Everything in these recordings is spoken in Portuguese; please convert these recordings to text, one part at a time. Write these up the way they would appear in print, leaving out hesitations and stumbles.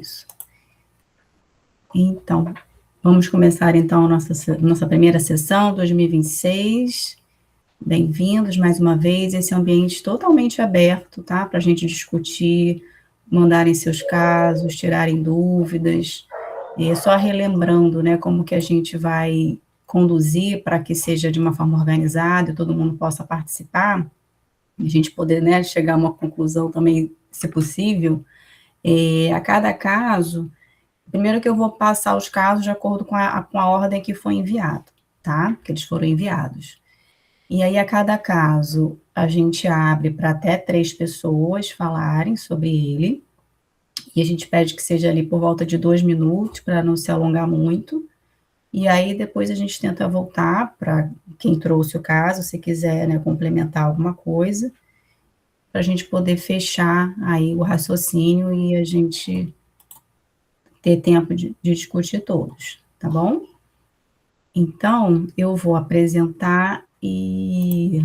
Isso. Então, vamos começar, então, a nossa primeira sessão, 2026. Bem-vindos mais uma vez, esse ambiente totalmente aberto, tá? Para a gente discutir, mandarem seus casos, tirarem dúvidas, e só relembrando, né, como que a gente vai conduzir para que seja de uma forma organizada e todo mundo possa participar, a gente poder, né, chegar a uma conclusão também, se possível. A cada caso, primeiro que eu vou passar os casos de acordo com a ordem que foi enviado, tá? Que eles foram enviados. E aí, a cada caso, a gente abre para até 3 pessoas falarem sobre ele, e a gente pede que seja ali por volta de 2 minutos, para não se alongar muito, e aí depois a gente tenta voltar para quem trouxe o caso, se quiser, né, complementar alguma coisa, para a gente poder fechar aí o raciocínio e a gente ter tempo de discutir todos, tá bom? Então, eu vou apresentar e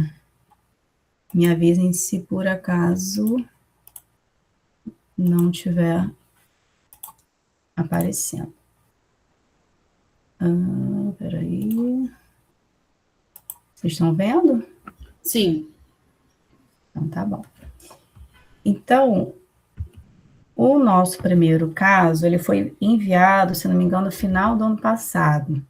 me avisem se por acaso não tiver aparecendo. Peraí. Vocês estão vendo? Sim. Então, tá bom. Então, o nosso primeiro caso, ele foi enviado, se não me engano, no final do ano passado.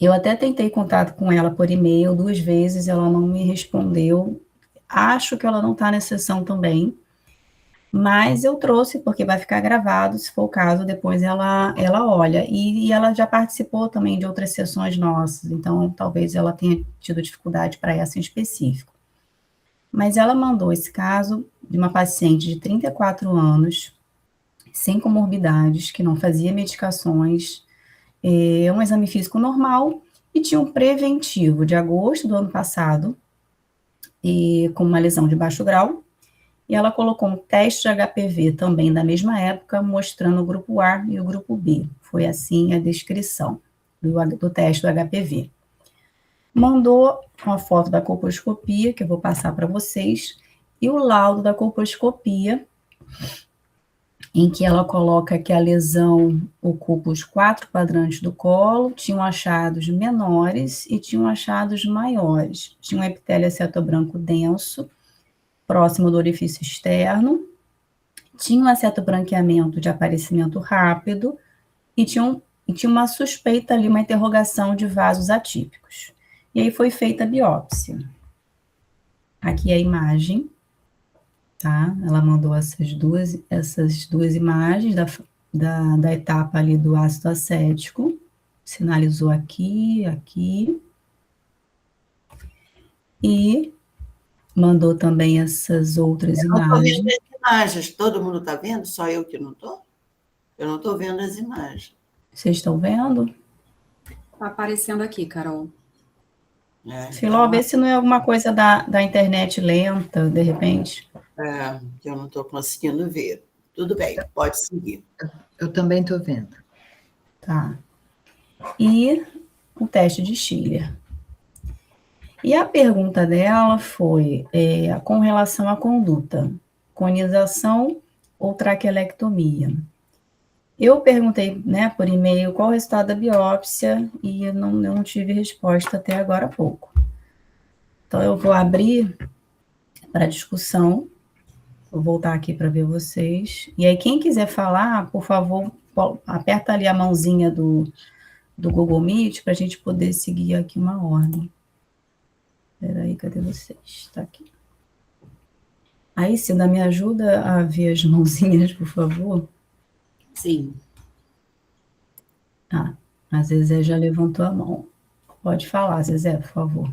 Eu até tentei contato com ela por e-mail 2 vezes, ela não me respondeu. Acho que ela não está na sessão também, mas eu trouxe porque vai ficar gravado, se for o caso, depois ela olha. E ela já participou também de outras sessões nossas, então talvez ela tenha tido dificuldade para essa em específico. Mas ela mandou esse caso de uma paciente de 34 anos, sem comorbidades, que não fazia medicações, um exame físico normal, e tinha um preventivo de agosto do ano passado, e com uma lesão de baixo grau, e ela colocou um teste de HPV também da mesma época, mostrando o grupo A e o grupo B. Foi assim a descrição do teste do HPV. Mandou uma foto da colposcopia, que eu vou passar para vocês, e o laudo da colposcopia, em que ela coloca que a lesão ocupa os 4 quadrantes do colo, tinham achados menores e tinham achados maiores. Tinha um epitélio acetobranco denso, próximo do orifício externo, tinha um acetobranqueamento de aparecimento rápido e tinha uma suspeita ali, uma interrogação de vasos atípicos. E aí foi feita a biópsia. Aqui é a imagem, tá? Ela mandou essas duas imagens da etapa ali do ácido acético, sinalizou aqui, e mandou também essas outras imagens. Eu não estou vendo as imagens, todo mundo está vendo? Só eu que não estou? Eu não estou vendo as imagens. Vocês estão vendo? Está aparecendo aqui, Carol. Filó, vê se não é alguma coisa da internet lenta, de repente. Que eu não estou conseguindo ver. Tudo bem, pode seguir. Eu também estou vendo. Tá. E o teste de Schiller. E a pergunta dela foi com relação à conduta, conização ou traquelectomia. Eu perguntei, né, por e-mail qual o resultado da biópsia e eu não tive resposta até agora há pouco. Então, eu vou abrir para discussão, vou voltar aqui para ver vocês. E aí, quem quiser falar, por favor, aperta ali a mãozinha do Google Meet para a gente poder seguir aqui uma ordem. Espera aí, cadê vocês? Está aqui. Aí, Cida, me ajuda a ver as mãozinhas, por favor? Sim. A Zezé já levantou a mão. Pode falar, Zezé, por favor.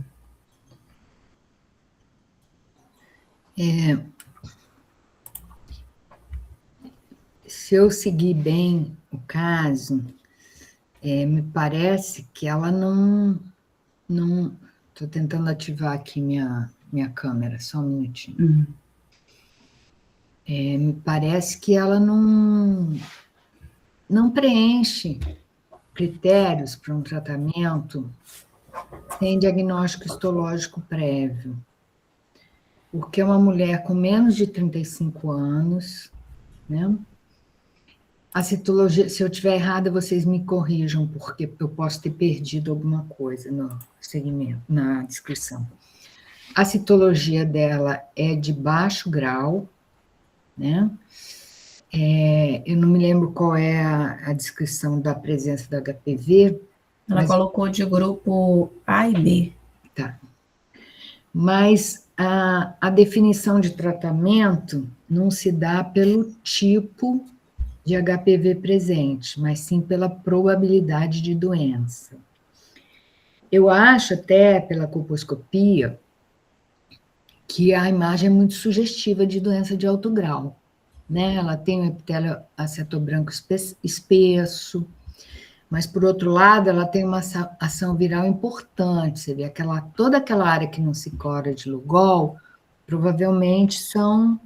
Se eu seguir bem o caso, me parece que ela não... Estou tentando ativar aqui minha câmera, só um minutinho. Me parece que ela não preenche critérios para um tratamento sem diagnóstico histológico prévio. Porque é uma mulher com menos de 35 anos, né? A citologia, se eu estiver errada, vocês me corrijam, porque eu posso ter perdido alguma coisa no segmento, na descrição. A citologia dela é de baixo grau, né? Eu não me lembro qual é a descrição da presença da HPV. Ela colocou de grupo A e B. Tá. Mas a definição de tratamento não se dá pelo tipo de HPV presente, mas sim pela probabilidade de doença. Eu acho até, pela colposcopia, que a imagem é muito sugestiva de doença de alto grau, né? Ela tem um epitélio acetobranco espesso, mas, por outro lado, ela tem uma ação viral importante. Você vê toda aquela área que não se cora de Lugol, provavelmente são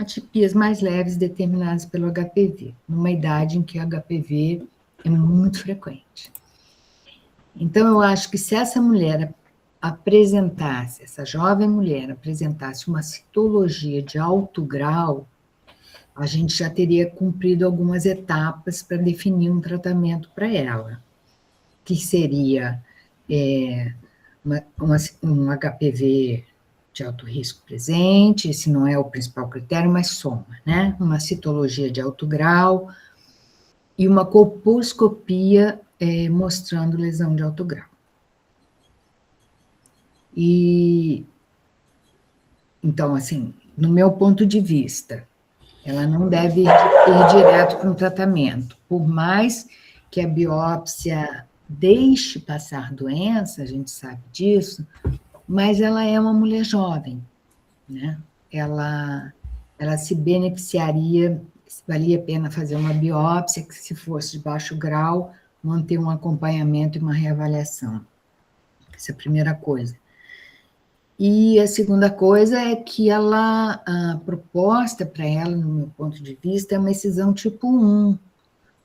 atipias mais leves determinadas pelo HPV, numa idade em que o HPV é muito frequente. Então, eu acho que se essa mulher apresentasse, essa jovem mulher apresentasse uma citologia de alto grau, a gente já teria cumprido algumas etapas para definir um tratamento para ela, que seria um HPV de alto risco presente, esse não é o principal critério, mas soma, né? Uma citologia de alto grau e uma colposcopia mostrando lesão de alto grau. E, então, assim, no meu ponto de vista, ela não deve ir direto para um tratamento, por mais que a biópsia deixe passar doença, a gente sabe disso, mas ela é uma mulher jovem, né? Ela se beneficiaria, valia a pena fazer uma biópsia, que se fosse de baixo grau, manter um acompanhamento e uma reavaliação. Essa é a primeira coisa. E a segunda coisa é que a proposta para ela, no meu ponto de vista, é uma excisão tipo 1,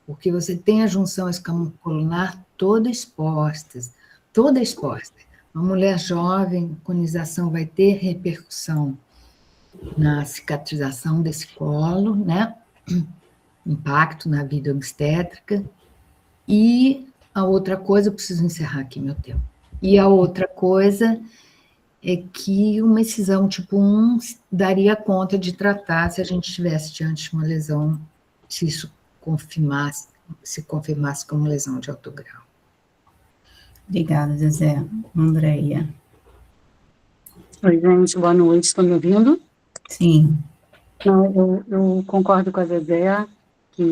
porque você tem a junção escamocolunar toda exposta. Uma mulher jovem, conização vai ter repercussão na cicatrização desse colo, né? Impacto na vida obstétrica. E a outra coisa, eu preciso encerrar aqui meu tempo. E a outra coisa é que uma excisão tipo 1 daria conta de tratar se a gente tivesse diante de uma lesão, se isso se confirmasse como lesão de alto grau. Obrigada, Zezé. Andréia. Oi, gente, boa noite, estão me ouvindo? Sim. Não, eu concordo com a Zezé, que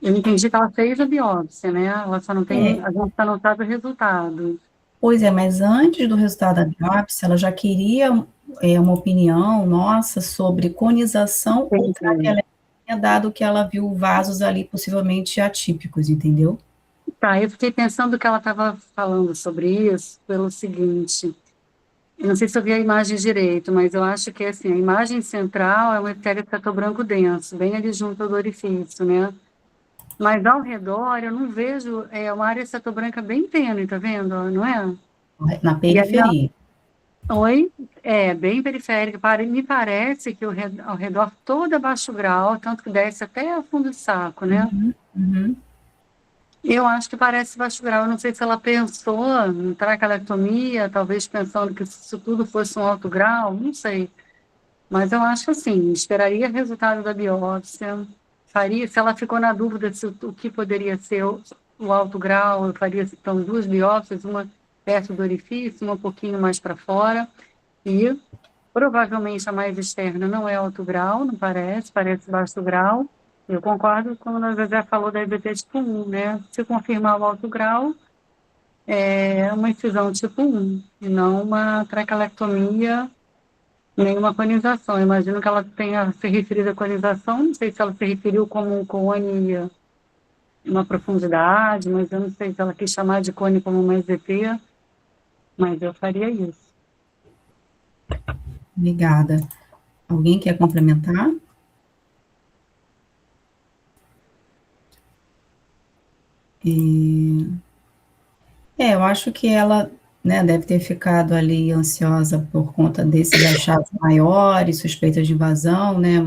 eu entendi que ela fez a biópsia, né? Ela só não tem, a gente só não sabe o resultado. Pois é, mas antes do resultado da biópsia, ela já queria uma opinião nossa sobre conização, ou será que ela tinha dado que ela viu vasos ali possivelmente atípicos, entendeu? Tá, eu fiquei pensando que ela estava falando sobre isso pelo seguinte, eu não sei se eu vi a imagem direito, mas eu acho que assim, a imagem central é um epitélio branco denso, bem ali junto ao orifício, né? Mas ao redor eu não vejo, uma área cetobranca bem tênue, tá vendo? Não é? Na periferia. Oi? Bem periférica. Me parece que ao redor todo é baixo grau, tanto que desce até o fundo do saco, né? Uhum. Eu acho que parece baixo grau. Eu não sei se ela pensou em traqueotomia, talvez pensando que isso tudo fosse um alto grau, não sei. Mas eu acho assim, esperaria resultado da biópsia, se ela ficou na dúvida se o que poderia ser o alto grau, eu faria então 2 biópsias, uma perto do orifício, uma um pouquinho mais para fora, e provavelmente a mais externa não é alto grau, não parece baixo grau. Eu concordo com a Zezé falou da EBT tipo 1, né? Se confirmar o alto grau, é uma incisão tipo 1, e não uma traqueotomia, nenhuma conização. Eu imagino que ela tenha se referido à conização, não sei se ela se referiu como um cone uma profundidade, mas eu não sei se ela quis chamar de cone como uma EZP, mas eu faria isso. Obrigada. Alguém quer complementar? Eu acho que ela, né, deve ter ficado ali ansiosa por conta desses achados maiores, suspeitas de invasão, né,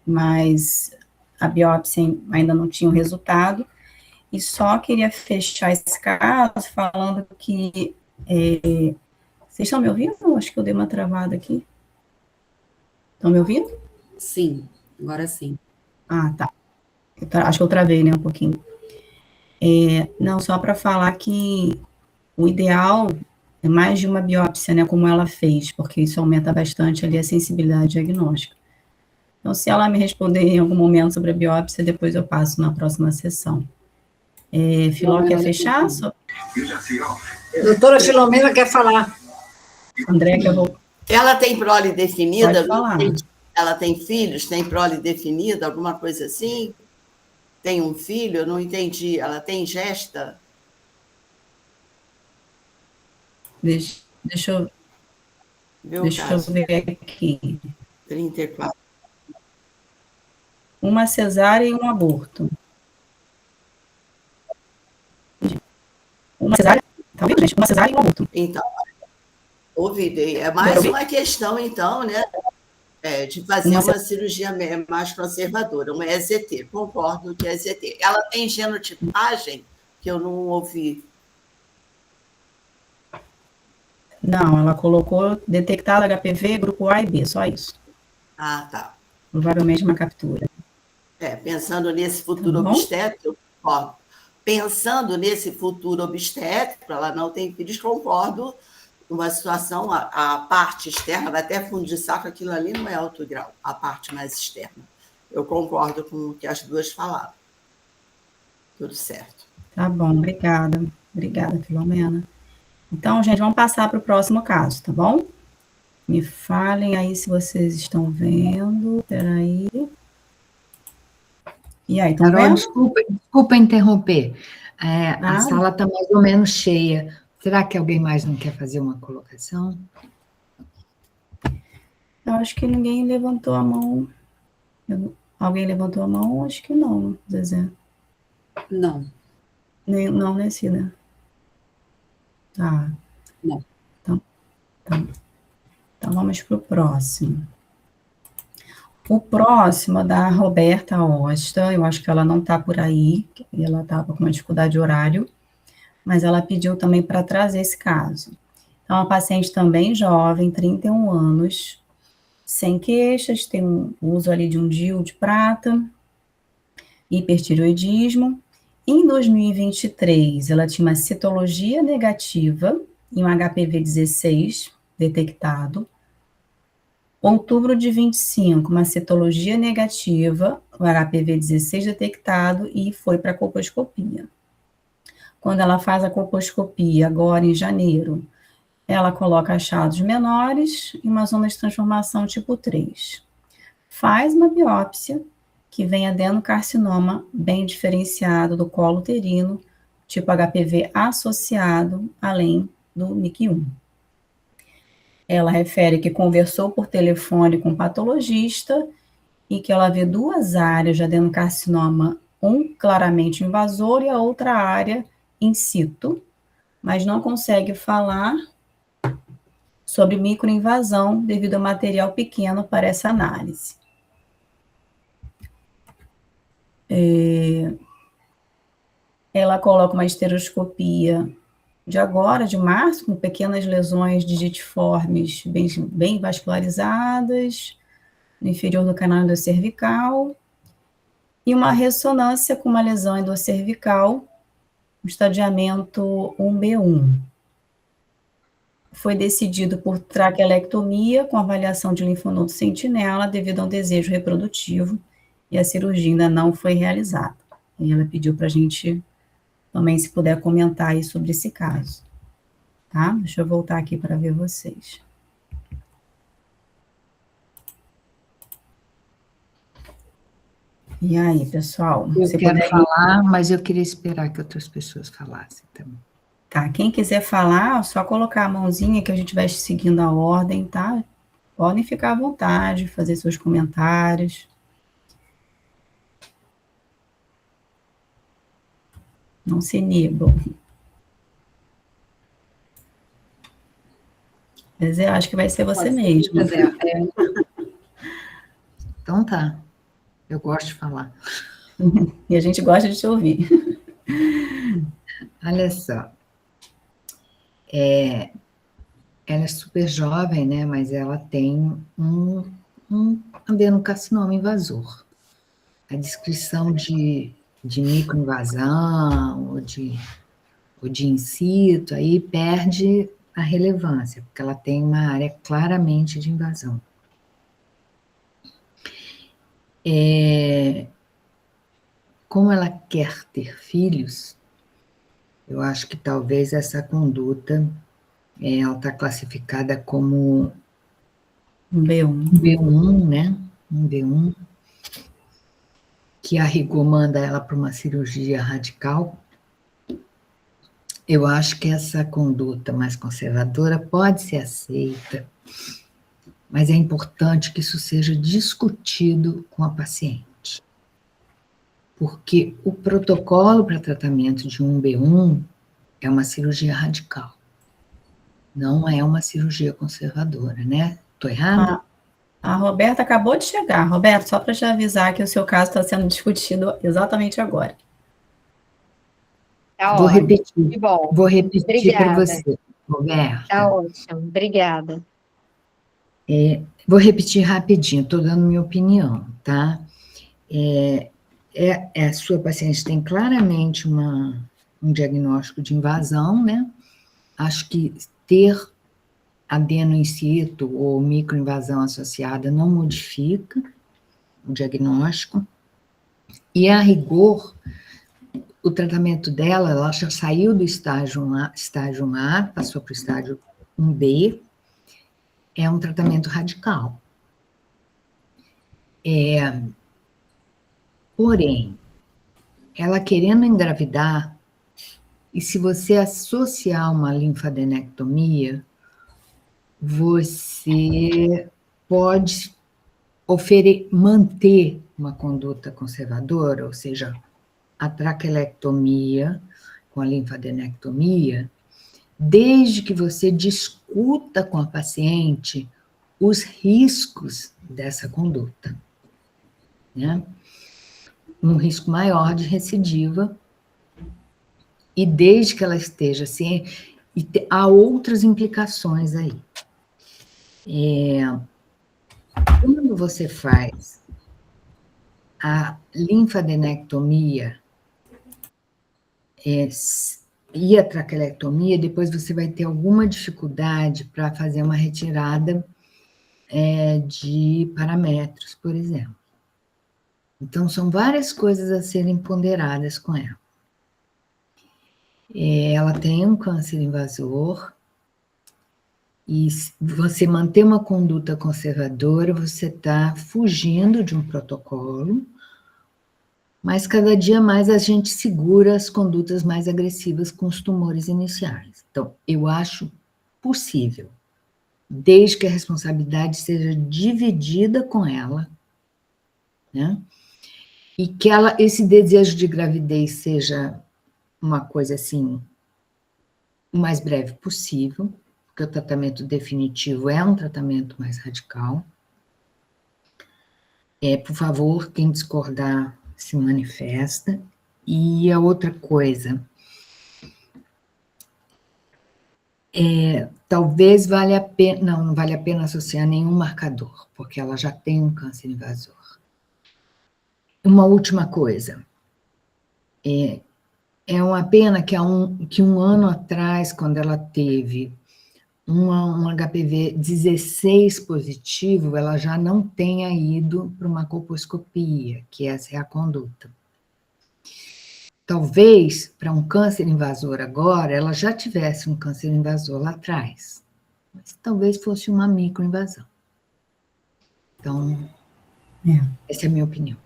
mas a biópsia ainda não tinha o resultado, e só queria fechar esse caso falando que... vocês estão me ouvindo? Acho que eu dei uma travada aqui. Estão me ouvindo? Sim, agora sim. Ah, tá. Acho que eu travei, né, um pouquinho. Não, só para falar que o ideal é mais de uma biópsia, né, como ela fez, porque isso aumenta bastante ali a sensibilidade diagnóstica. Então, se ela me responder em algum momento sobre a biópsia, depois eu passo na próxima sessão. Filó, quer fechar? Doutora Filomena quer falar. André, quer voltar? Ela tem prole definida? Pode falar. Ela tem filhos? Tem prole definida? Alguma coisa assim? Tem um filho? Eu não entendi. Ela tem gesta? Deixa eu ver aqui. 34. Uma cesárea e um aborto. Uma cesárea? Tá ouvindo, gente? Uma cesárea e um aborto. Então, ouvi. É mais uma questão, então, né? De fazer uma cirurgia mais conservadora, uma EZT. Concordo que é EZT. Ela tem genotipagem, que eu não ouvi. Não, ela colocou detectado HPV, grupo A e B, só isso. Ah, tá. Provavelmente uma captura. Pensando nesse futuro obstétrico, pensando nesse futuro obstétrico, ela não tem filhos, concordo, uma situação, a parte externa, vai até fundo de saco, aquilo ali não é alto grau, a parte mais externa. Eu concordo com o que as duas falaram. Tudo certo. Tá bom, obrigada. Obrigada, Filomena. Então, gente, vamos passar para o próximo caso, tá bom? Me falem aí se vocês estão vendo. Peraí. E aí, estão vendo? Desculpa interromper. A sala está mais ou menos cheia. Será que alguém mais não quer fazer uma colocação? Eu acho que ninguém levantou a mão. Alguém levantou a mão? Acho que não, Zezé. Não. Não, né, Cida? Tá. Não. Então, vamos para o próximo. O próximo é da Roberta Osta, eu acho que ela não está por aí, ela estava com uma dificuldade de horário, mas ela pediu também para trazer esse caso. Então, uma paciente também jovem, 31 anos, sem queixas, tem um uso ali de um DIU de prata, hipertireoidismo. Em 2023, ela tinha uma citologia negativa e um HPV-16 detectado. Outubro de 25, uma citologia negativa, o HPV-16 detectado e foi para a colposcopia. Quando ela faz a colposcopia, agora em janeiro, ela coloca achados menores e uma zona de transformação tipo 3. Faz uma biópsia que vem adenocarcinoma bem diferenciado do colo uterino, tipo HPV associado, além do NIC1. Ela refere que conversou por telefone com o patologista e que ela vê duas áreas de adenocarcinoma, um claramente invasor e a outra área in situ, mas não consegue falar sobre microinvasão devido ao material pequeno para essa análise. Ela coloca uma esteroscopia de março, com pequenas lesões digitiformes bem vascularizadas, no inferior do canal endocervical, e uma ressonância com uma lesão endocervical, estadiamento 1B1. Foi decidido por traquelectomia com avaliação de linfonodo sentinela devido a um desejo reprodutivo, e a cirurgia ainda não foi realizada. E ela pediu para a gente também, se puder, comentar aí sobre esse caso. Tá? Deixa eu voltar aqui para ver vocês. E aí, pessoal? Eu quero falar, mas eu queria esperar que outras pessoas falassem também. Tá, quem quiser falar, só colocar a mãozinha que a gente vai seguindo a ordem, tá? Podem ficar à vontade, fazer seus comentários. Não se inibam. Mas eu acho que vai ser você mesmo. Então tá. Eu gosto de falar. E a gente gosta de te ouvir. Olha só, ela é super jovem, né? Mas ela tem um adenocarcinoma invasor. A descrição de microinvasão ou de in situ, aí perde a relevância, porque ela tem uma área claramente de invasão. Como ela quer ter filhos, eu acho que talvez essa conduta, ela está classificada como Um B1. B1, né? Um B1, que a rigor manda ela para uma cirurgia radical. Eu acho que essa conduta mais conservadora pode ser aceita, mas é importante que isso seja discutido com a paciente. Porque o protocolo para tratamento de um B1 é uma cirurgia radical. Não é uma cirurgia conservadora, né? Estou errada? A Roberta acabou de chegar. Roberta, só para te avisar que o seu caso está sendo discutido exatamente agora. Tá Vou ótimo. repetir. Que bom. Vou repetir para Obrigada. você, Roberta. Tá ótimo. Obrigada. Vou repetir rapidinho, estou dando minha opinião, tá? A sua paciente tem claramente um diagnóstico de invasão, né? Acho que ter adeno in situ ou microinvasão associada não modifica o diagnóstico. E, a rigor, o tratamento dela, ela já saiu do estágio 1A, passou para o estágio 1B, é um tratamento radical. Porém, ela querendo engravidar, e se você associar uma linfadenectomia, você pode manter uma conduta conservadora, ou seja, a traquelectomia com a linfadenectomia, desde que você discuta com a paciente os riscos dessa conduta, né? Um risco maior de recidiva, e desde que ela esteja assim, há outras implicações aí. Quando você faz a linfadenectomia e a traquelectomia, depois você vai ter alguma dificuldade para fazer uma retirada de paramétros, por exemplo. Então, são várias coisas a serem ponderadas com ela. Ela tem um câncer invasor, e você manter uma conduta conservadora, você está fugindo de um protocolo, mas cada dia mais a gente segura as condutas mais agressivas com os tumores iniciais. Então, eu acho possível, desde que a responsabilidade seja dividida com ela, né? E que esse desejo de gravidez seja uma coisa assim, o mais breve possível, porque o tratamento definitivo é um tratamento mais radical. Por favor, quem discordar se manifesta. E a outra coisa, talvez valha a pena, não vale a pena associar nenhum marcador, porque ela já tem um câncer invasor. Uma última coisa, é uma pena que um ano atrás, quando ela teve um HPV 16 positivo, ela já não tenha ido para uma colposcopia, que essa é a conduta. Talvez, para um câncer invasor agora, ela já tivesse um câncer invasor lá atrás, mas talvez fosse uma microinvasão. Então, essa é a minha opinião.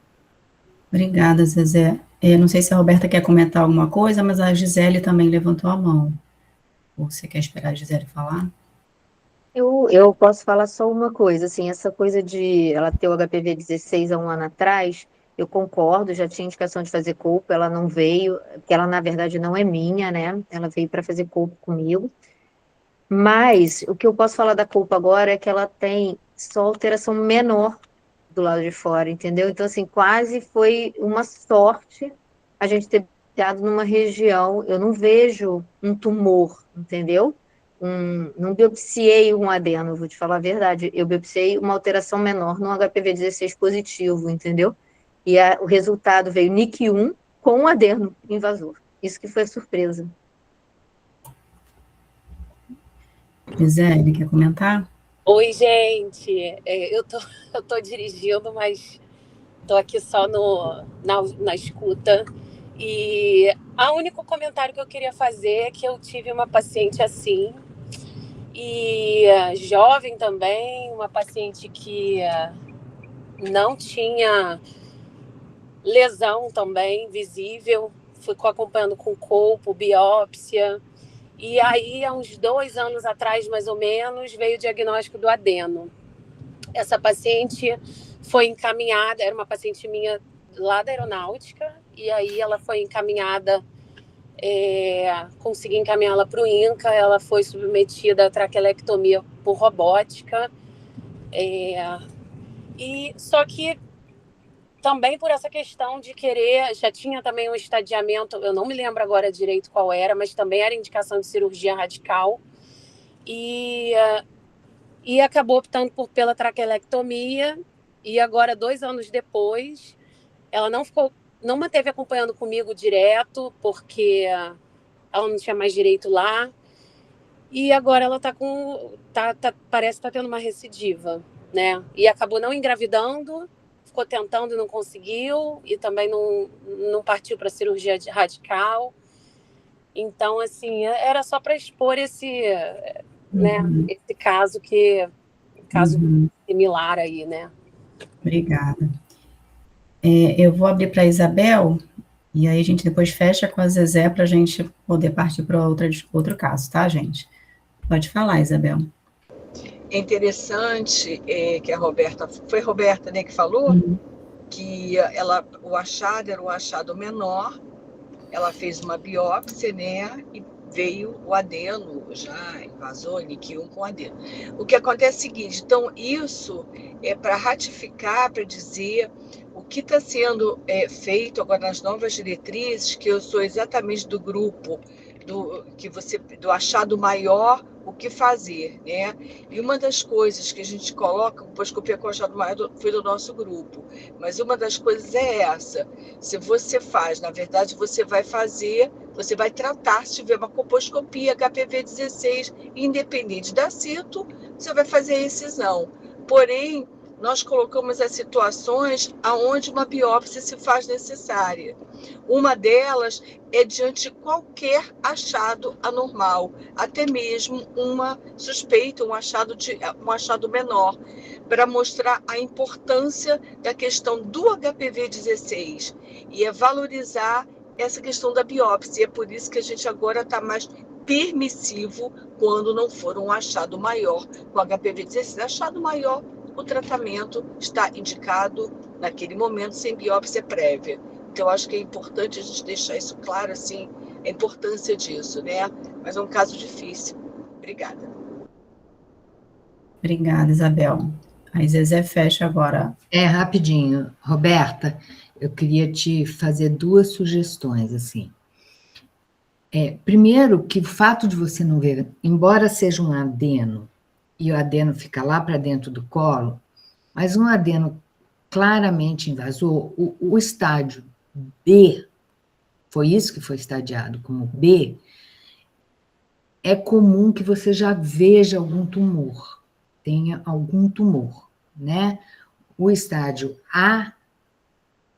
Obrigada, Zezé. Não sei se a Roberta quer comentar alguma coisa, mas a Gisele também levantou a mão. Ou você quer esperar a Gisele falar? Eu posso falar só uma coisa, assim, essa coisa de ela ter o HPV 16 há um ano atrás, eu concordo, já tinha indicação de fazer culpa, ela não veio, porque ela, na verdade, não é minha, né? Ela veio para fazer culpa comigo. Mas o que eu posso falar da culpa agora é que ela tem só alteração menor do lado de fora, entendeu? Então, assim, quase foi uma sorte a gente ter baseado numa região. Eu não vejo um tumor, entendeu? Não biopsiei um adeno, vou te falar a verdade. Eu biopsiei uma alteração menor no HPV-16 positivo, entendeu? E o resultado veio NIC1 com um adeno invasor. Isso que foi a surpresa. Gisele, quer comentar? Oi, gente. Eu tô dirigindo, mas tô aqui só na escuta. E o único comentário que eu queria fazer é que eu tive uma paciente assim, e jovem também, uma paciente que não tinha lesão também visível, ficou acompanhando com corpo, biópsia. E aí, há uns 2 anos atrás, mais ou menos, veio o diagnóstico do adeno. Essa paciente foi encaminhada, era uma paciente minha lá da aeronáutica, e aí ela foi encaminhada, consegui encaminhá-la para o INCA, ela foi submetida à traquelectomia por robótica, e só que também por essa questão de querer, já tinha também um estadiamento, eu não me lembro agora direito qual era, mas também era indicação de cirurgia radical, e acabou optando pela traquelectomia, e agora, 2 anos depois, ela não manteve acompanhando comigo direto, porque ela não tinha mais direito lá, e agora ela parece que está tendo uma recidiva, né? E acabou não engravidando, ficou tentando e não conseguiu, e também não partiu para cirurgia radical. Então, assim, era só para expor esse caso similar aí, né? Obrigada. Eu vou abrir para a Isabel, e aí a gente depois fecha com a Zezé para a gente poder partir para outro caso, tá, gente? Pode falar, Isabel. É interessante que a Roberta, foi a Roberta, né, que falou que o achado era um achado menor, ela fez uma biópsia, né, e veio o adeno, já invasou NIC1 com adeno. O que acontece é o seguinte, então isso é para ratificar, para dizer o que está sendo feito agora nas novas diretrizes, que eu sou exatamente do grupo do achado maior, o que fazer, né? E uma das coisas que a gente coloca, colposcopia com achado maior foi do nosso grupo, mas uma das coisas é essa: se você faz, na verdade, você vai tratar, se tiver uma colposcopia HPV-16, independente da cito, você vai fazer a excisão. Porém, nós colocamos as situações onde uma biópsia se faz necessária. Uma delas é diante de qualquer achado anormal, até mesmo uma suspeita, um achado menor, para mostrar a importância da questão do HPV-16 e valorizar essa questão da biópsia. É por isso que a gente agora está mais permissivo quando não for um achado maior com HPV-16. Achado maior, o tratamento está indicado naquele momento sem biópsia prévia. Então, eu acho que é importante a gente deixar isso claro, assim, a importância disso, né? Mas é um caso difícil. Obrigada. Obrigada, Isabel. A Zezé fecha agora. Rapidinho. Roberta, eu queria te fazer 2 sugestões, assim. Primeiro, que o fato de você não ver, embora seja um adeno, e o adeno fica lá para dentro do colo, mas um adeno claramente invasor, o estádio B, foi isso que foi estadiado como B, é comum que você já veja algum tumor, tenha algum tumor, né? O estádio A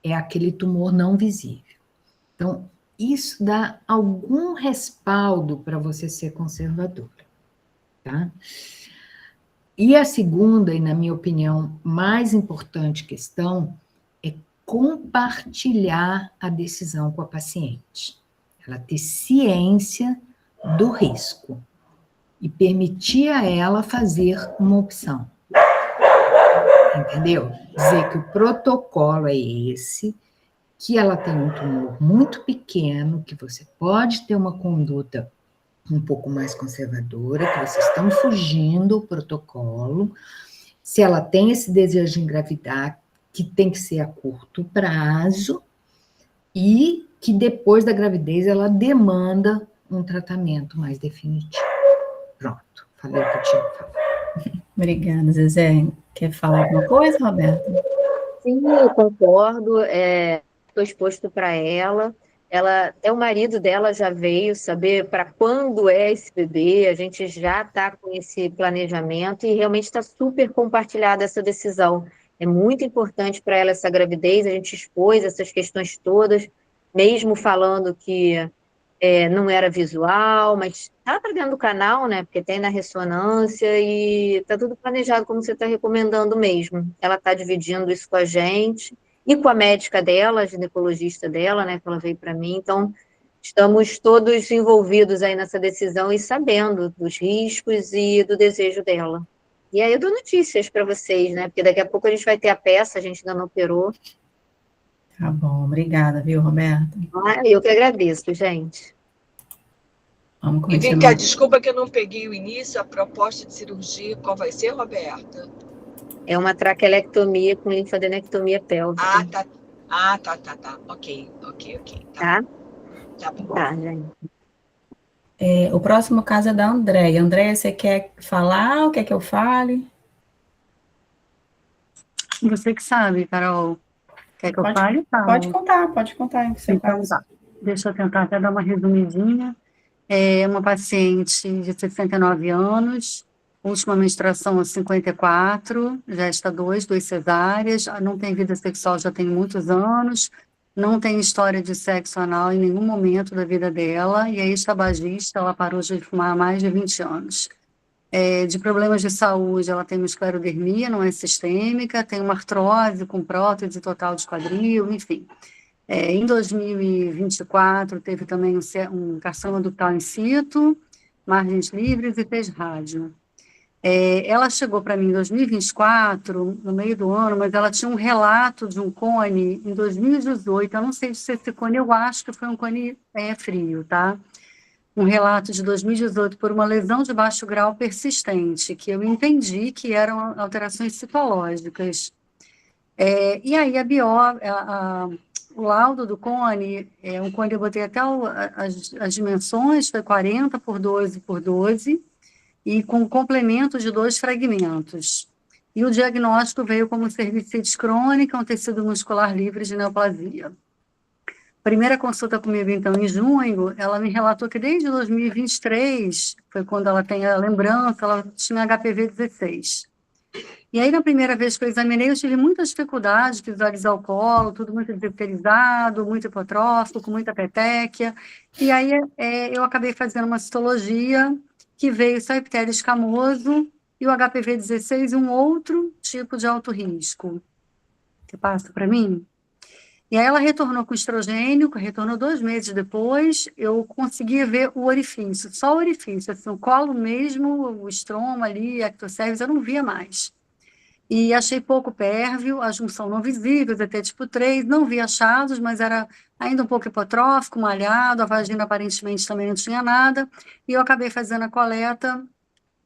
é aquele tumor não visível. Então, isso dá algum respaldo para você ser conservadora, tá? E a segunda, e na minha opinião, mais importante questão, é compartilhar a decisão com a paciente. Ela ter ciência do risco e permitir a ela fazer uma opção. Entendeu? Dizer que o protocolo é esse, que ela tem um tumor muito pequeno, que você pode ter uma conduta um pouco mais conservadora, que vocês estão fugindo do protocolo. Se ela tem esse desejo de engravidar, que tem que ser a curto prazo e que depois da gravidez ela demanda um tratamento mais definitivo. Pronto, falei o que eu tinha que falar. Obrigada, Zezé. Quer falar alguma coisa, Roberta? Sim, eu concordo. Estou exposto para ela. Até o marido dela já veio saber para quando é esse bebê. A gente já está com esse planejamento e realmente está super compartilhada essa decisão. É muito importante para ela essa gravidez. A gente expôs essas questões todas, mesmo falando que não era visual, mas está para dentro do canal, né? Porque tem na ressonância e está tudo planejado, como você está recomendando mesmo. Ela está dividindo isso com a gente e com a médica dela, a ginecologista dela, né? Que ela veio para mim. Então, estamos todos envolvidos aí nessa decisão e sabendo dos riscos e do desejo dela. E aí eu dou notícias para vocês, né? Porque daqui a pouco a gente vai ter a peça, a gente ainda não operou. Tá bom, obrigada, viu, Roberta? Eu que agradeço, gente. Vamos E vem continuar. cá, desculpa que eu não peguei o início, a proposta de cirurgia, qual vai ser, Roberta? É uma traquelectomia com linfadenectomia pélvica. Tá. Ok. Tá? Tá bom. Tá, gente. O próximo caso é da Andréia. Andréia, você quer falar ou quer que eu fale? Você que sabe, Carol. Quer que eu fale? Pode contar o seu Então, caso. tá. Deixa eu tentar até dar uma resumidinha. É uma paciente de 69 anos, última menstruação aos 54, gesta 2 cesáreas, não tem vida sexual já tem muitos anos, não tem história de sexo anal em nenhum momento da vida dela, e é ex-tabagista, ela parou de fumar há mais de 20 anos. De problemas de saúde, ela tem uma esclerodermia, não é sistêmica, tem uma artrose com prótese total de quadril, enfim. Em 2024, teve também um carcinoma ductal in situ, margens livres e fez rádio. Ela chegou para mim em 2024, no meio do ano, mas ela tinha um relato de um cone em 2018, eu não sei se esse cone, eu acho que foi um cone frio, tá? Um relato de 2018 por uma lesão de baixo grau persistente, que eu entendi que eram alterações citológicas. E aí o laudo do cone, um cone eu botei até as dimensões, foi 40 por 12 por 12, e com complemento de 2 fragmentos. E o diagnóstico veio como cervicite crônica, um tecido muscular livre de neoplasia. Primeira consulta comigo, então, em junho, ela me relatou que desde 2023, foi quando ela tem a lembrança, ela tinha HPV 16. E aí, na primeira vez que eu examinei, eu tive muita dificuldade de visualizar o colo, tudo muito desepiterizado, muito hipotrófico, com muita petequia. E aí, eu acabei fazendo uma citologia, que veio só epitélio escamoso e o HPV 16 e um outro tipo de alto risco. Você passa para mim? E aí ela retornou com estrogênio, retornou 2 meses depois, eu conseguia ver o orifício, só o orifício, assim, o colo mesmo, o estroma ali, a ectocervix, eu não via mais. E achei pouco pérvio, a junção não visível, até tipo 3, não vi achados, mas era ainda um pouco hipotrófico, malhado, a vagina aparentemente também não tinha nada, e eu acabei fazendo a coleta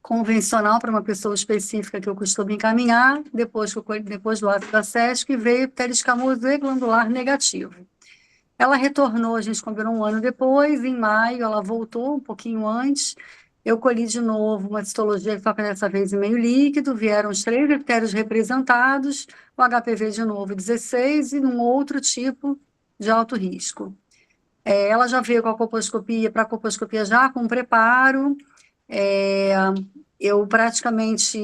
convencional para uma pessoa específica que eu costumo encaminhar, depois do ácido acético, e veio epitélio escamoso e glandular negativo. Ela retornou, a gente combinou 1 ano depois, em maio, ela voltou um pouquinho antes, eu colhi de novo uma citologia, só que dessa vez em meio líquido, vieram os 3 epitélios representados, o HPV de novo 16 e um outro tipo de alto risco. Ela já veio com a colposcopia, para a colposcopia já com preparo, eu praticamente,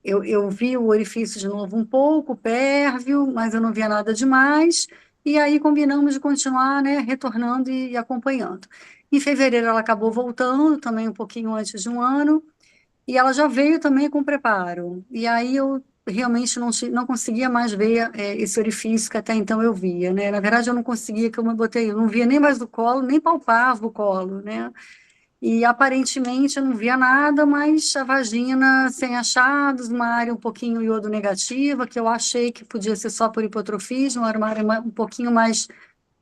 eu vi o orifício de novo um pouco pérvio, mas eu não via nada demais, e aí combinamos de continuar, né, retornando e acompanhando. Em fevereiro ela acabou voltando, também um pouquinho antes de 1 ano, e ela já veio também com preparo, e aí eu realmente não conseguia mais ver esse orifício que até então eu via, né, na verdade eu não conseguia, eu não via nem mais do colo, nem palpava o colo, né, e aparentemente eu não via nada, mas a vagina sem achados, uma área um pouquinho iodo negativa, que eu achei que podia ser só por hipotrofismo, era uma área um pouquinho mais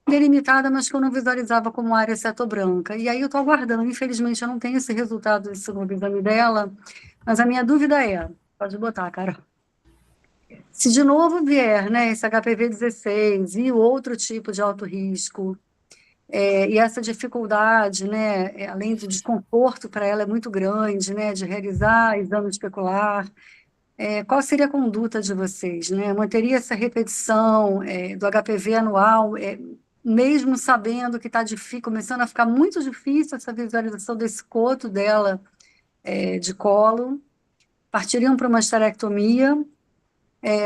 delimitada, mas que eu não visualizava como área cetobranca. E aí eu estou aguardando, infelizmente eu não tenho esse resultado desse novo exame dela, mas a minha dúvida pode botar, Carol. Se de novo vier, né, esse HPV-16 e outro tipo de alto risco, e essa dificuldade, né, além do desconforto para ela é muito grande, né, de realizar exame especular, qual seria a conduta de vocês, né? Manteria essa repetição do HPV anual, mesmo sabendo que está começando a ficar muito difícil essa visualização desse coto dela de colo? Partiriam para uma esterectomia,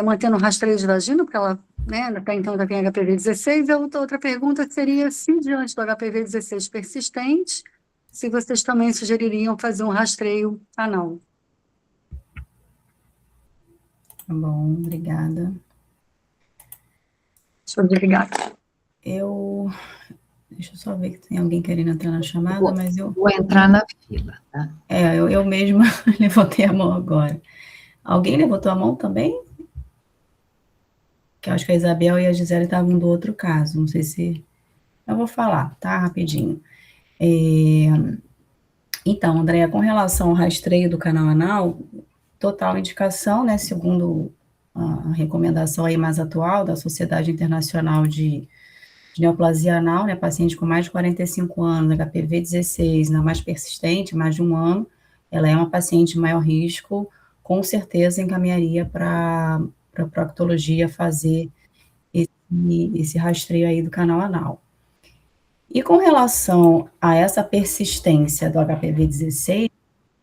mantendo o rastreio de vagina, porque ela, né, até então ainda tem HPV-16. A outra pergunta seria se, diante do HPV-16 persistente, se vocês também sugeririam fazer um rastreio anal. Tá bom, obrigada. Deixa eu desligar. Deixa eu só ver que tem alguém querendo entrar na chamada, mas eu... Vou entrar na fila, tá? Eu mesma levantei a mão agora. Alguém levantou a mão também? Que eu acho que a Isabel e a Gisele estavam do outro caso, não sei se... Eu vou falar, tá? Rapidinho. Então, Andréia, com relação ao rastreio do canal anal, total indicação, né, segundo a recomendação aí mais atual da Sociedade Internacional de Neoplasia Anal, né, paciente com mais de 45 anos, HPV-16, na mais persistente, mais de 1 ano, ela é uma paciente de maior risco, com certeza encaminharia para a proctologia fazer esse rastreio aí do canal anal. E com relação a essa persistência do HPV-16,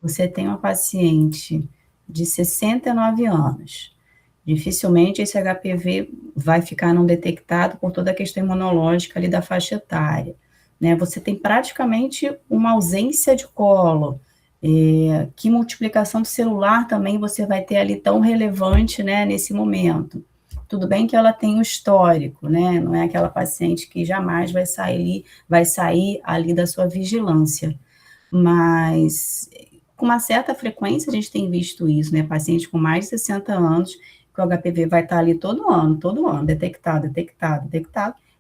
você tem uma paciente de 69 anos. Dificilmente esse HPV vai ficar não detectado por toda a questão imunológica ali da faixa etária, né? Você tem praticamente uma ausência de colo, que multiplicação celular também você vai ter ali tão relevante, né, nesse momento. Tudo bem que ela tem um histórico, né? Não é aquela paciente que jamais vai sair ali da sua vigilância, mas com uma certa frequência a gente tem visto isso, né? Paciente com mais de 60 anos, que o HPV vai estar ali todo ano, detectado,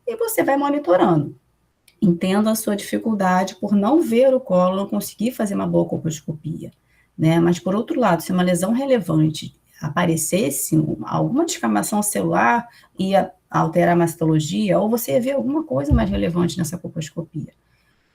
e você vai monitorando. Entendo a sua dificuldade por não ver o colo, não conseguir fazer uma boa colposcopia, né? Mas, por outro lado, se uma lesão relevante aparecesse, alguma descamação celular ia alterar a mastologia, ou você ia ver alguma coisa mais relevante nessa colposcopia.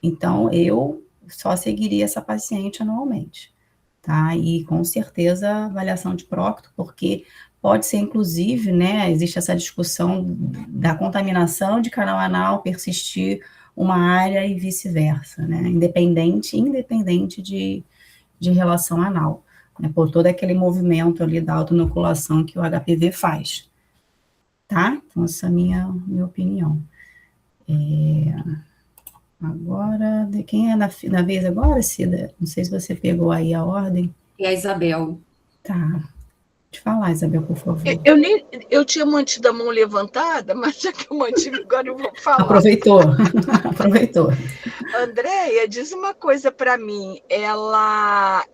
Então, eu só seguiria essa paciente anualmente, tá? E, com certeza, avaliação de procto, porque pode ser, inclusive, né, existe essa discussão da contaminação de canal anal persistir uma área e vice-versa, né, independente de relação anal, né, por todo aquele movimento ali da autoinoculação que o HPV faz, tá? Então, essa é a minha opinião. Agora, de quem é na vez agora, Cida? Não sei se você pegou aí a ordem. E a Isabel. Tá. Pode falar, Isabel, por favor. Eu tinha mantido a mão levantada, mas já que eu mantive, agora eu vou falar. Aproveitou. Andréia, diz uma coisa para mim. Ela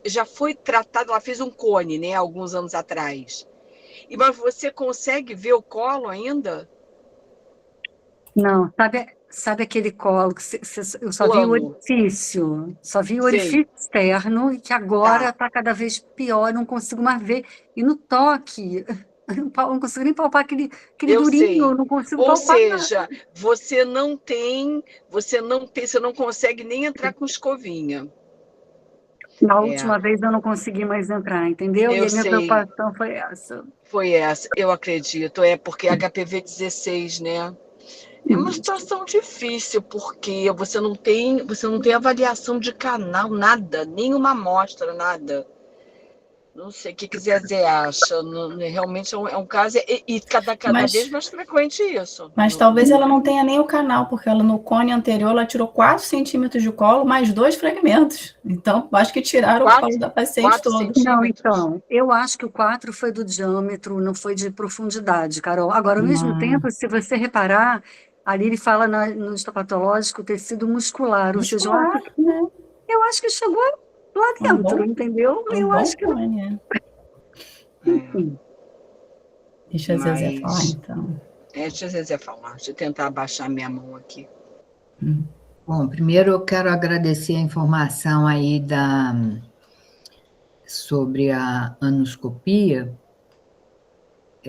já foi tratada, ela fez um cone, né, alguns anos atrás. Mas você consegue ver o colo ainda? Não, sabe aquele colo que eu só vi o orifício, externo, e que agora está cada vez pior, não consigo mais ver. E no toque, eu não consigo nem palpar aquele durinho, não consigo palpar. Ou seja, você não consegue nem entrar com escovinha. Na última vez eu não consegui mais entrar, entendeu? E a minha preocupação foi essa. Foi essa, eu acredito. Porque HPV-16, né? É uma situação difícil, porque você não tem avaliação de canal, nada, nenhuma amostra, nada. Não sei o que Zezé acha. Realmente é um caso, e cada vez mais frequente isso. Mas talvez ela não tenha nem o canal, porque ela no cone anterior ela tirou 4 centímetros de colo, mais 2 fragmentos. Então, acho que tiraram o colo da paciente todo. Não, então, eu acho que o 4 foi do diâmetro, não foi de profundidade, Carol. Agora, ao mesmo tempo, se você reparar, ali ele fala no histopatológico tecido muscular, ou seja, eu acho que chegou lá dentro, entendeu? Eu acho que... Enfim. Deixa a Zezé falar, então. Deixa a Zezé falar. Deixa eu tentar abaixar minha mão aqui. Bom, primeiro eu quero agradecer a informação aí sobre a anoscopia,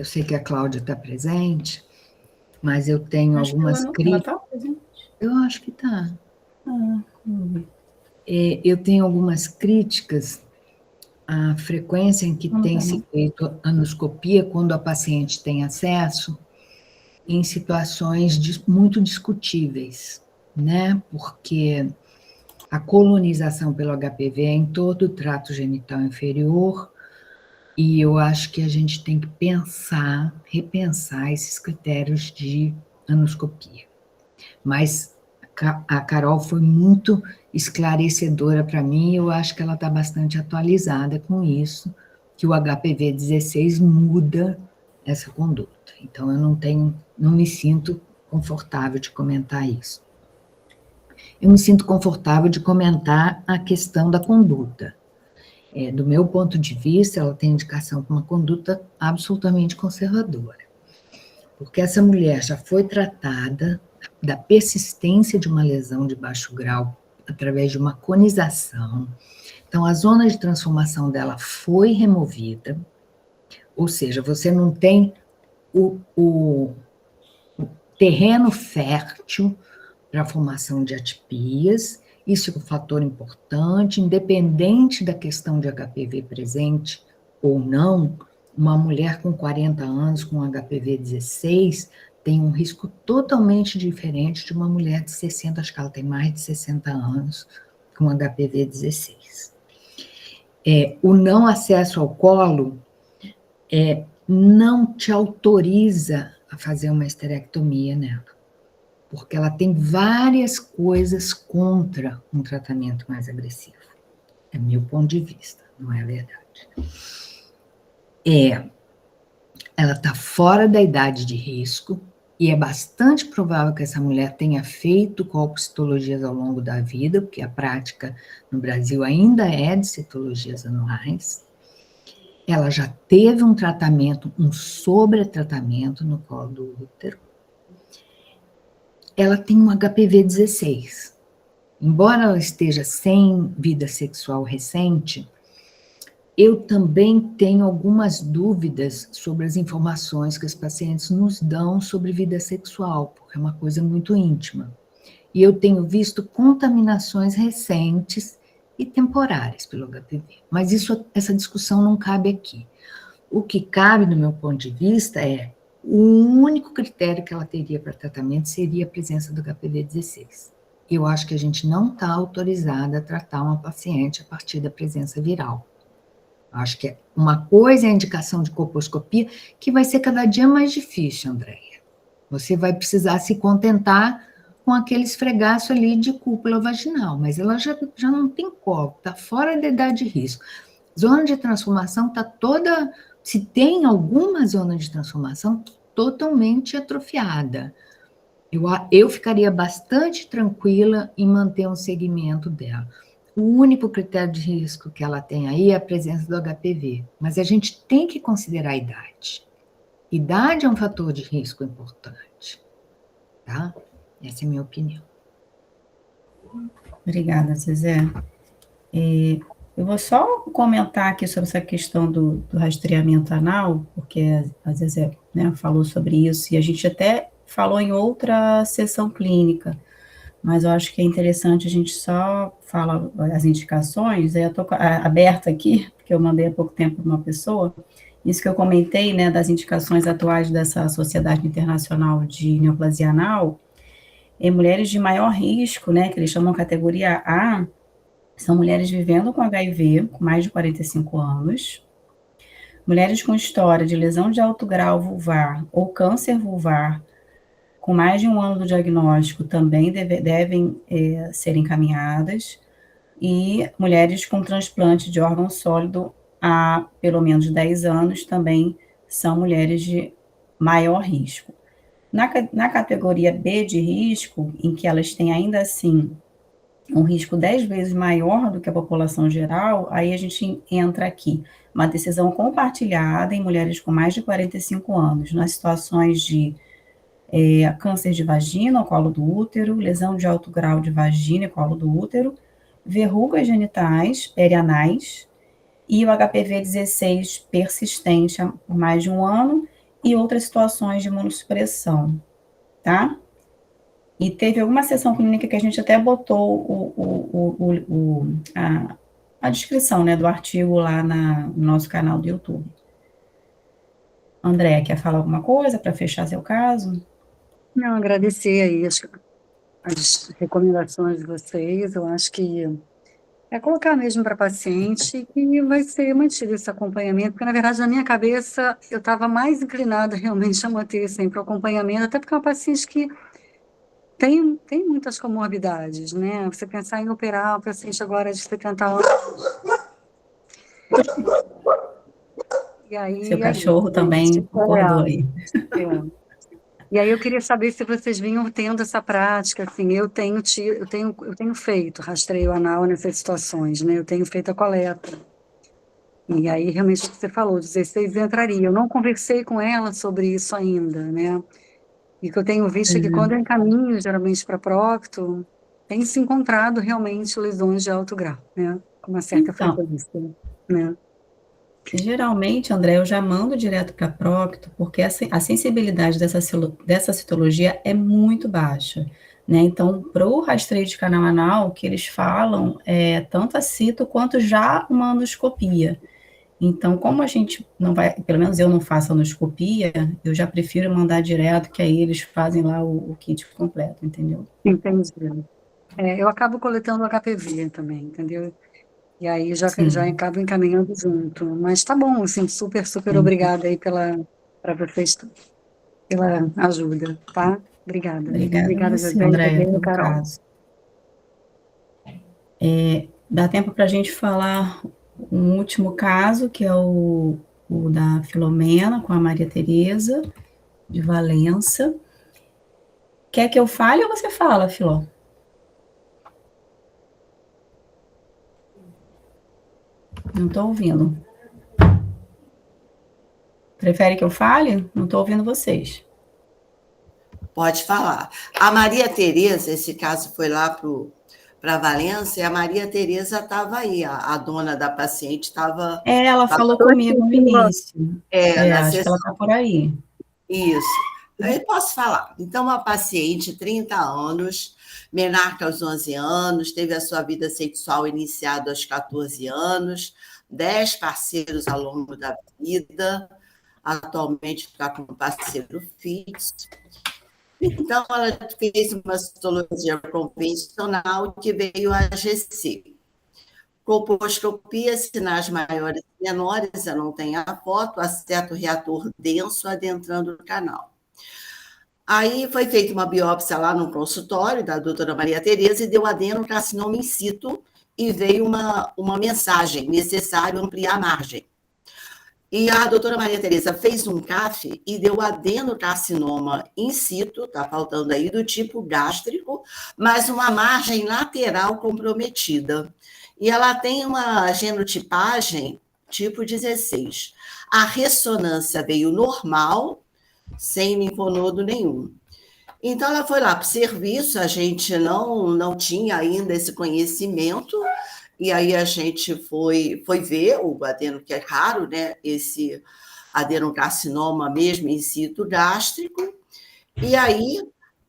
Eu sei que a Cláudia está presente, mas eu tenho Acho que algumas ela críticas. está presente. Eu acho que está. Vamos ver. Eu tenho algumas críticas à frequência em que tem se feito anoscopia quando a paciente tem acesso em situações muito discutíveis, né? Porque a colonização pelo HPV é em todo o trato genital inferior, e eu acho que a gente tem que repensar esses critérios de anoscopia. Mas a Carol foi muito esclarecedora para mim, e eu acho que ela está bastante atualizada com isso, que o HPV-16 muda essa conduta. Então, eu não me sinto confortável de comentar isso. Eu me sinto confortável de comentar a questão da conduta. Do meu ponto de vista, ela tem indicação para uma conduta absolutamente conservadora. Porque essa mulher já foi tratada da persistência de uma lesão de baixo grau através de uma conização. Então, a zona de transformação dela foi removida, ou seja, você não tem o terreno fértil para a formação de atipias. Isso é um fator importante, independente da questão de HPV presente ou não. Uma mulher com 40 anos com HPV-16 tem um risco totalmente diferente de uma mulher de 60, acho que ela tem mais de 60 anos com HPV-16. O não acesso ao colo não te autoriza a fazer uma esterectomia nela, porque ela tem várias coisas contra um tratamento mais agressivo. É meu ponto de vista, não é verdade. Ela está fora da idade de risco, e é bastante provável que essa mulher tenha feito colpocitologias ao longo da vida, porque a prática no Brasil ainda é de citologias anuais. Ela já teve um tratamento, um sobretratamento no colo do útero. Ela tem um HPV-16. Embora ela esteja sem vida sexual recente, eu também tenho algumas dúvidas sobre as informações que os pacientes nos dão sobre vida sexual, porque é uma coisa muito íntima. E eu tenho visto contaminações recentes e temporárias pelo HPV. Mas essa discussão não cabe aqui. O que cabe, do meu ponto de vista, o único critério que ela teria para tratamento seria a presença do HPV-16. Eu acho que a gente não está autorizada a tratar uma paciente a partir da presença viral. Acho que uma coisa é a indicação de colposcopia, que vai ser cada dia mais difícil, Andréia. Você vai precisar se contentar com aquele esfregaço ali de cúpula vaginal, mas ela já não tem colo, está fora da idade de risco. Zona de transformação está toda, se tem alguma zona de transformação, totalmente atrofiada. Eu ficaria bastante tranquila em manter um segmento dela. O único critério de risco que ela tem aí é a presença do HPV, mas a gente tem que considerar a idade. Idade é um fator de risco importante, tá? Essa é a minha opinião. Obrigada, Zezé. Eu vou só comentar aqui sobre essa questão do rastreamento anal, porque a Zezé, né, falou sobre isso, e a gente até falou em outra sessão clínica, mas eu acho que é interessante a gente só falar as indicações. Eu estou aberta aqui, porque eu mandei há pouco tempo para uma pessoa, isso que eu comentei, né, das indicações atuais dessa Sociedade Internacional de Neoplasia Anal, em mulheres de maior risco, né, que eles chamam categoria A, são mulheres vivendo com HIV, com mais de 45 anos, mulheres com história de lesão de alto grau vulvar ou câncer vulvar, com mais de 1 ano do diagnóstico, também devem ser encaminhadas, e mulheres com transplante de órgão sólido há pelo menos 10 anos também são mulheres de maior risco. Na categoria B de risco, em que elas têm ainda assim um risco 10 vezes maior do que a população geral, aí a gente entra aqui, uma decisão compartilhada em mulheres com mais de 45 anos, nas situações de câncer de vagina, colo do útero, lesão de alto grau de vagina e colo do útero, verrugas genitais, perianais, e o HPV-16 persistente por mais de 1 ano, e outras situações de imunossupressão, tá? E teve alguma sessão clínica que a gente até botou a descrição, né, do artigo lá no nosso canal do YouTube. André, quer falar alguma coisa para fechar seu caso? Não, agradecer aí as recomendações de vocês. Eu acho que é colocar mesmo para paciente que vai ser mantido esse acompanhamento, porque, na verdade, na minha cabeça, eu estava mais inclinada realmente a manter sempre o acompanhamento, até porque é uma paciente que tem muitas comorbidades, né? Você pensar em operar um paciente agora de 70 anos. E aí, Seu cachorro também concordou aí. É. E aí eu queria saber se vocês vinham tendo essa prática, assim, eu tenho feito rastreio anal nessas situações, né? Eu tenho feito a coleta. E aí, realmente, o que você falou, 16 entraria. Eu não conversei com ela sobre isso ainda, né? E o que eu tenho visto é que quando eu encaminho, geralmente, para prócto, tem se encontrado realmente lesões de alto grau, né? Com uma certa Então, frequência, né? geralmente, André, eu já mando direto para prócto, porque a sensibilidade dessa citologia é muito baixa, né? Então, para o rastreio de canal anal, o que eles falam é tanto a cito quanto já uma endoscopia. Então, como a gente não vai, pelo menos eu não faço endoscopia, eu já prefiro mandar direto, que aí eles fazem lá o kit completo, entendeu? Entendi. Eu acabo coletando o HPV também, entendeu? E aí já Sim. acabo encaminhando junto. Mas tá bom, assim, super, super obrigada aí para vocês, pela ajuda, tá? Obrigada. Obrigada a Obrigada, você, José, Andréia, e pelo Carol. caso. Dá tempo para a gente falar um último caso, que é o da Filomena, com a Maria Tereza, de Valença. Quer que eu fale ou você fala, Filó? Não estou ouvindo. Prefere que eu fale? Não estou ouvindo vocês. Pode falar. A Maria Tereza, esse caso foi lá para Valência, e a Maria Tereza estava aí, a dona da paciente estava. Ela falou comigo no início. Na Acho que ela sessão. está por aí. Isso. Eu posso falar. Então, uma paciente, 30 anos, menarca aos 11 anos, teve a sua vida sexual iniciada aos 14 anos, 10 parceiros ao longo da vida, atualmente está com um parceiro fixo. Então, ela fez uma citologia convencional que veio a GC. Colposcopia, sinais maiores e menores, eu não tenho a foto, aceto reator denso adentrando o canal. Aí foi feita uma biópsia lá no consultório da doutora Maria Tereza e deu adenocarcinoma in situ e veio uma mensagem, necessário ampliar a margem. E a doutora Maria Tereza fez um CAF e deu adenocarcinoma in situ, está faltando aí, do tipo gástrico, mas uma margem lateral comprometida. E ela tem uma genotipagem tipo 16. A ressonância veio normal, sem linfonodo nenhum. Então, ela foi lá para o serviço, a gente não tinha ainda esse conhecimento, e aí a gente foi ver o adeno, que é raro, né? Esse adenocarcinoma mesmo in situ gástrico, e aí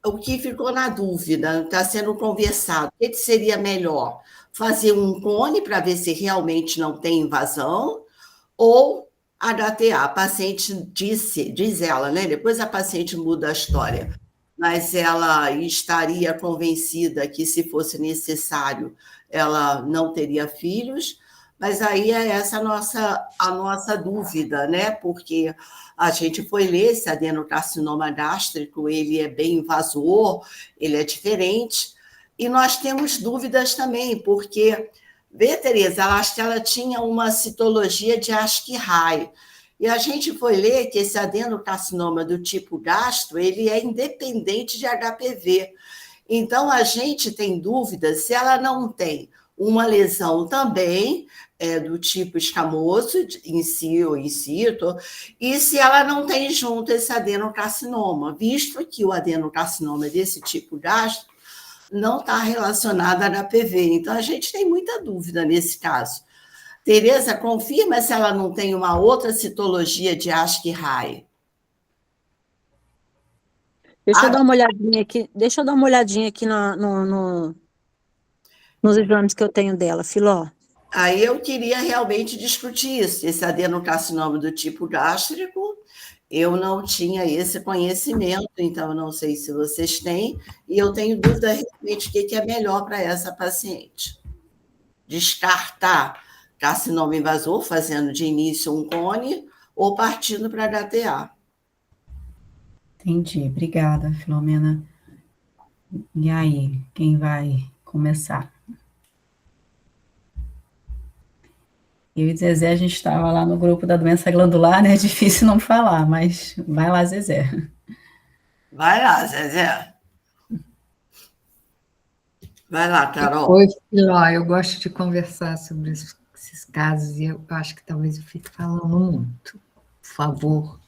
o que ficou na dúvida, está sendo conversado, o que seria melhor? Fazer um cone para ver se realmente não tem invasão, ou HTA. A paciente diz ela, né? Depois a paciente muda a história, mas ela estaria convencida que, se fosse necessário, ela não teria filhos, mas aí é essa a nossa dúvida, né? Porque a gente foi ler esse adenocarcinoma gástrico, ele é bem invasor, ele é diferente, e nós temos dúvidas também, porque, vê, Tereza, acho que ela tinha uma citologia de Aschke-Rai, e a gente foi ler que esse adenocarcinoma do tipo gastro, ele é independente de HPV. Então, a gente tem dúvidas se ela não tem uma lesão também do tipo escamoso, em si ou in situ, e se ela não tem junto esse adenocarcinoma, visto que o adenocarcinoma desse tipo gastro não está relacionado a HPV. Então, a gente tem muita dúvida nesse caso. Tereza, confirma se ela não tem uma outra citologia de Aschke-Rai. Deixa eu dar uma olhadinha aqui. Deixa eu dar uma olhadinha aqui nos exames que eu tenho dela, Filó. Aí eu queria realmente discutir isso, esse adenocarcinoma do tipo gástrico. Eu não tinha esse conhecimento, então eu não sei se vocês têm, e eu tenho dúvida realmente o que é melhor para essa paciente. Descartar carcinoma invasor, fazendo de início um cone, ou partindo para HTA. Entendi, obrigada, Filomena. E aí, quem vai começar? Eu e Zezé, a gente estava lá no grupo da doença glandular, né? É difícil não falar, mas vai lá, Zezé. Vai lá, Zezé. Vai lá, Carol. Oi, Filó, eu gosto de conversar sobre esses casos e eu acho que talvez eu fique falando muito. Por favor,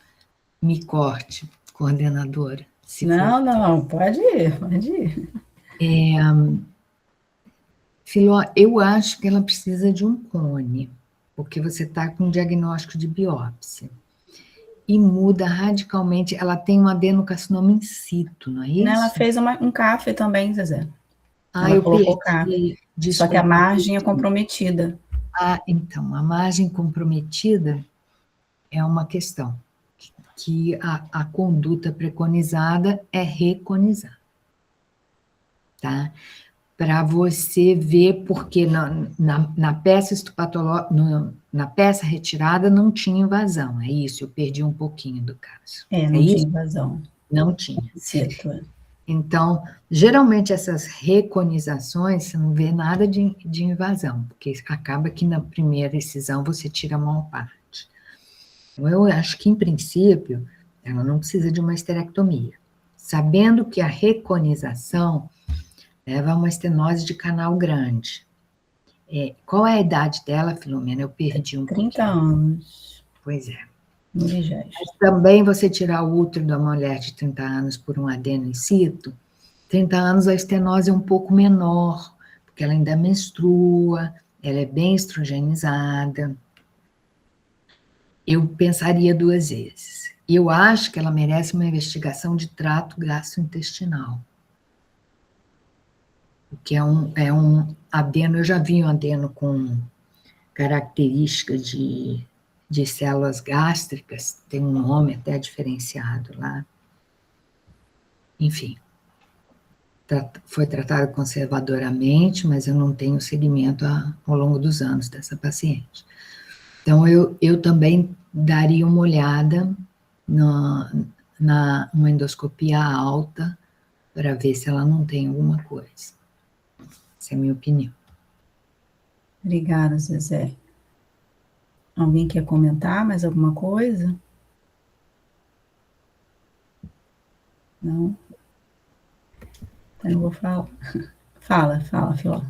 me corte, coordenadora. Não, pode ir. Filó, eu acho que ela precisa de um cone, porque você está com um diagnóstico de biópsia. E muda radicalmente, ela tem um adenocarcinoma in situ, não é isso? Ela fez um CAF também, Zezé. Ela eu colocou CAF. Só que a margem é comprometida. Então, a margem comprometida é uma questão, que a conduta preconizada é reconizar, tá? Para você ver, porque na peça histopatológica, na peça retirada não tinha invasão, é isso, eu perdi um pouquinho do caso. Não tinha invasão. Não tinha. Certo. Então, geralmente essas reconizações, você não vê nada de invasão, porque acaba que na primeira excisão você tira a maior parte. Então, eu acho que, em princípio, ela não precisa de uma esterectomia. Sabendo que a reconização leva a uma estenose de canal grande. Qual é a idade dela, Filomena? Eu perdi um 30 anos. Pois é. Mas também você tirar o útero da mulher de 30 anos por um adeno in situ, 30 anos a estenose é um pouco menor, porque ela ainda menstrua, ela é bem estrogenizada. Eu pensaria 2 vezes. Eu acho que ela merece uma investigação de trato gastrointestinal. Porque é um adeno, eu já vi um adeno com características de células gástricas, tem um nome até diferenciado lá. Enfim, foi tratado conservadoramente, mas eu não tenho seguimento ao longo dos anos dessa paciente. Então, eu também daria uma olhada numa endoscopia alta para ver se ela não tem alguma coisa. Essa é a minha opinião. Obrigada, Zezé. Alguém quer comentar mais alguma coisa? Não? Então eu vou falar. Fala, Filó.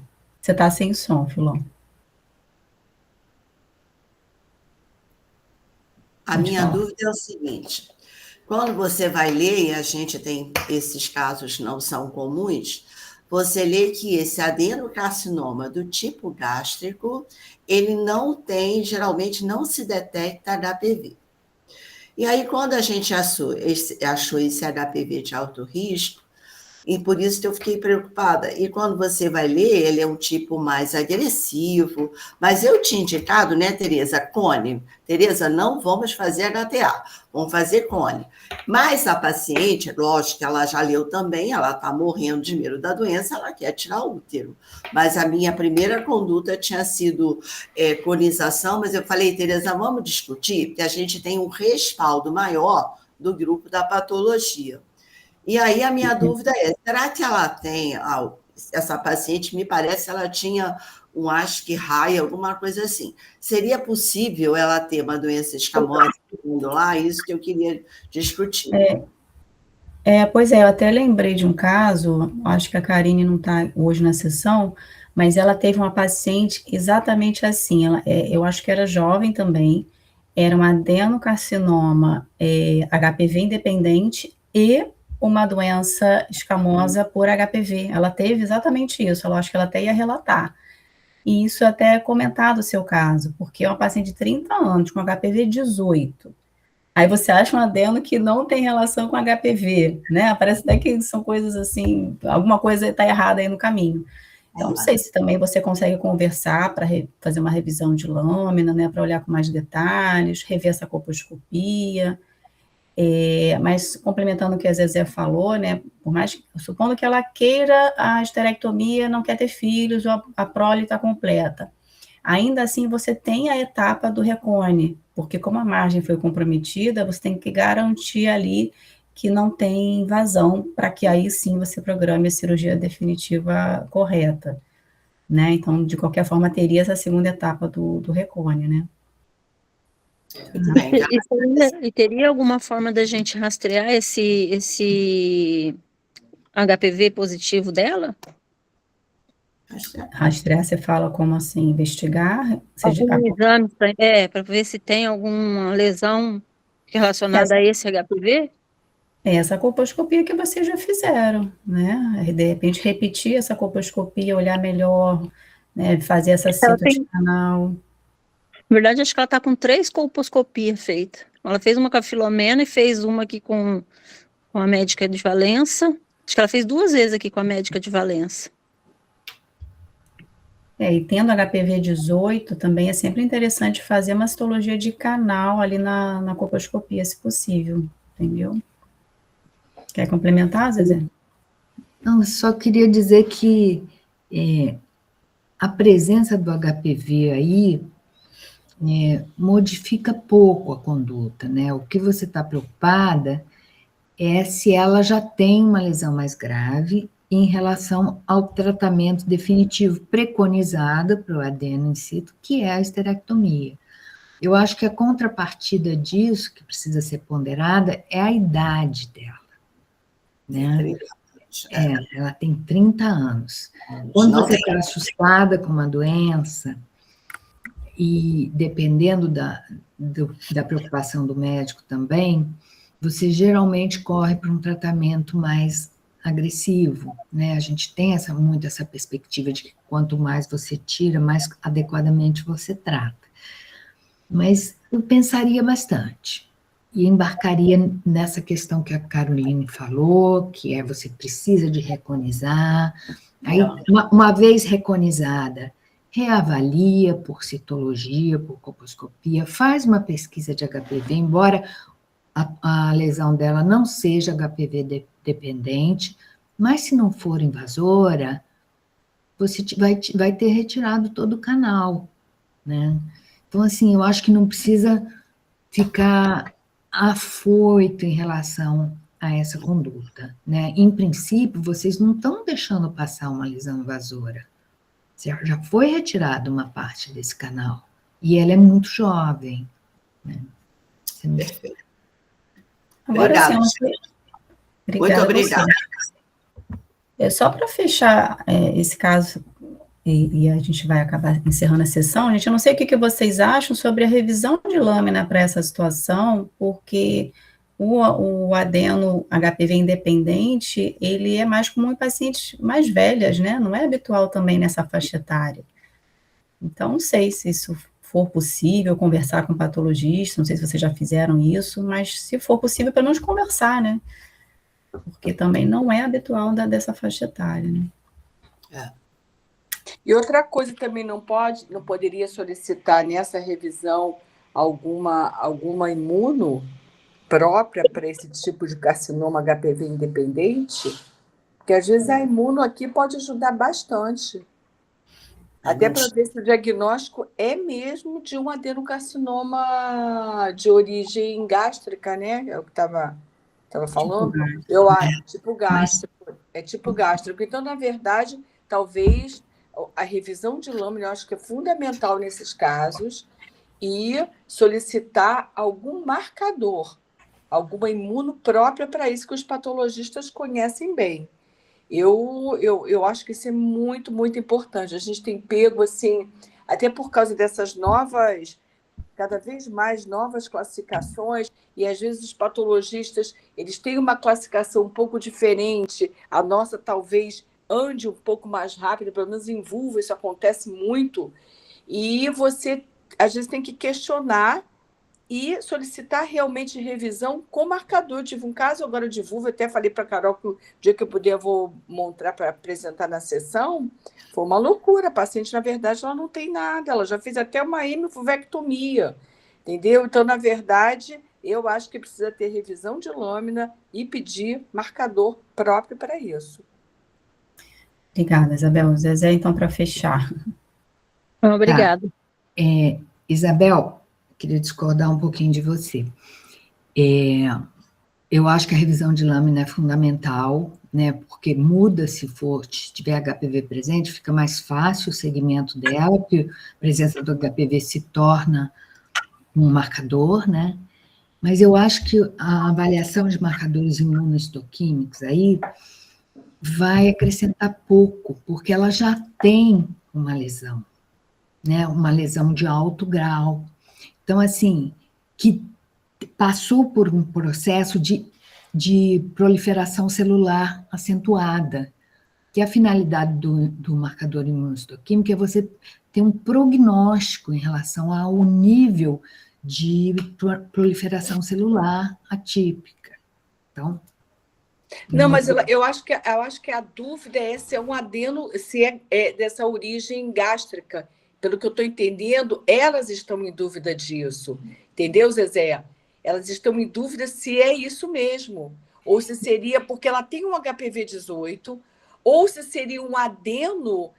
Você está sem som, Filó. A minha dúvida é o seguinte: quando você vai ler, e a gente tem esses casos não são comuns, você lê que esse adenocarcinoma do tipo gástrico, ele não tem, geralmente não se detecta HPV. E aí, quando a gente achou esse HPV de alto risco, e por isso que eu fiquei preocupada. E quando você vai ler, ele é um tipo mais agressivo. Mas eu tinha indicado, né, Tereza, cone. Tereza, não vamos fazer HTA, vamos fazer cone. Mas a paciente, lógico que ela já leu também, ela está morrendo de medo da doença, ela quer tirar o útero. Mas a minha primeira conduta tinha sido conização, mas eu falei, Tereza, vamos discutir, porque a gente tem um respaldo maior do grupo da patologia. E aí a minha dúvida é, será que ela tem, essa paciente, me parece, ela tinha um asque-raia, alguma coisa assim. Seria possível ela ter uma doença escamosa lá? Isso que eu queria discutir. Pois é, eu até lembrei de um caso, acho que a Karine não está hoje na sessão, mas ela teve uma paciente exatamente assim, eu acho que era jovem também, era um adenocarcinoma HPV independente e uma doença escamosa por HPV. Ela teve exatamente isso, eu acho que ela até ia relatar. E isso até é comentado o seu caso, porque é uma paciente de 30 anos, com HPV 18. Aí você acha um adeno que não tem relação com HPV, né? Parece até que são coisas assim, alguma coisa está errada aí no caminho. Então, não sei se também você consegue conversar para fazer uma revisão de lâmina, né? Para olhar com mais detalhes, rever essa colposcopia. Mas complementando o que a Zezé falou, né? Por mais supondo que ela queira a esterectomia, não quer ter filhos, ou a prole está completa. Ainda assim, você tem a etapa do recone, porque como a margem foi comprometida, você tem que garantir ali que não tem invasão, para que aí sim você programe a cirurgia definitiva correta, né? Então, de qualquer forma, teria essa segunda etapa do recone, né? Muito bem. E teria alguma forma da gente rastrear esse HPV positivo dela? Rastrear, você fala como assim, investigar? Algum exame para ver se tem alguma lesão relacionada a esse HPV? Essa colposcopia que vocês já fizeram, né? De repente, repetir essa colposcopia, olhar melhor, né? Fazer essa cita de canal. Na verdade, acho que ela está com 3 colposcopias feitas. Ela fez uma com a Filomena e fez uma aqui com a médica de Valença. Acho que ela fez 2 vezes aqui com a médica de Valença. E tendo HPV 18, também é sempre interessante fazer uma citologia de canal ali na colposcopia, se possível, entendeu? Quer complementar, Zezé? Não, eu só queria dizer que a presença do HPV aí modifica pouco a conduta, né? O que você está preocupada é se ela já tem uma lesão mais grave em relação ao tratamento definitivo preconizado para o adeno in situ, que é a esterectomia. Eu acho que a contrapartida disso, que precisa ser ponderada, é a idade dela. Né? Ela tem 30 anos. Quando você está assustada com uma doença, e dependendo da preocupação do médico também, você geralmente corre para um tratamento mais agressivo, né? A gente tem muito essa perspectiva de que quanto mais você tira, mais adequadamente você trata. Mas eu pensaria bastante e embarcaria nessa questão que a Caroline falou, que é você precisa de reconizar. Aí, uma vez reconizada, reavalia por citologia, por colposcopia, faz uma pesquisa de HPV, embora a lesão dela não seja HPV dependente, mas se não for invasora, você vai ter retirado todo o canal, né? Então, assim, eu acho que não precisa ficar afoito em relação a essa conduta, né? Em princípio, vocês não estão deixando passar uma lesão invasora. Já foi retirada uma parte desse canal, e ela é muito jovem, né? Perfeito. Agora, Obrigada. sim, Muito obrigada. Só para fechar esse caso, e a gente vai acabar encerrando a sessão, gente, eu não sei o que vocês acham sobre a revisão de lâmina para essa situação, porque o adeno HPV independente, ele é mais comum em pacientes mais velhas, né? Não é habitual também nessa faixa etária. Então, não sei se isso for possível, conversar com o patologista, não sei se vocês já fizeram isso, mas se for possível, pelo menos conversar, né? Porque também não é habitual dessa faixa etária, né? E outra coisa também não poderia solicitar nessa revisão alguma imuno própria para esse tipo de carcinoma HPV independente, porque às vezes a imuno aqui pode ajudar bastante. Até para ver se o diagnóstico é mesmo de um adenocarcinoma de origem gástrica, né? É o que estava falando. Eu acho, tipo gástrico. É tipo gástrico. Então, na verdade, talvez a revisão de lâmina, eu acho que é fundamental nesses casos, e solicitar algum marcador, alguma imuno própria para isso que os patologistas conhecem bem. Eu acho que isso é muito, muito importante. A gente tem pego, assim, até por causa dessas novas, cada vez mais novas classificações, e às vezes os patologistas, eles têm uma classificação um pouco diferente, a nossa talvez ande um pouco mais rápido, pelo menos em vulva isso acontece muito, e você, às vezes, tem que questionar e solicitar realmente revisão com marcador. Eu tive um caso agora de vulva, até falei para a Carol que o dia que eu puder eu vou montar para apresentar na sessão. Foi uma loucura, a paciente, na verdade, ela não tem nada, ela já fez até uma hemivulvectomia, entendeu? Então, na verdade, eu acho que precisa ter revisão de lâmina e pedir marcador próprio para isso. Obrigada, Isabel. Zezé, então, para fechar. Obrigada. Isabel, queria discordar um pouquinho de você. Eu acho que a revisão de lâmina é fundamental, né? Porque muda se tiver HPV presente, fica mais fácil o segmento dela, porque a presença do HPV se torna um marcador, né? Mas eu acho que a avaliação de marcadores imunohistoquímicos aí vai acrescentar pouco, porque ela já tem uma lesão, né? Uma lesão de alto grau. Então, assim, que passou por um processo de proliferação celular acentuada, que a finalidade do marcador imunohistoquímico é você ter um prognóstico em relação ao nível de proliferação celular atípica. Então, não, mas eu acho que a dúvida é se é um adeno, se é dessa origem gástrica. Pelo que eu estou entendendo, elas estão em dúvida disso. Entendeu, Zezé? Elas estão em dúvida se é isso mesmo. Ou se seria porque ela tem um HPV 18, ou se seria um adeno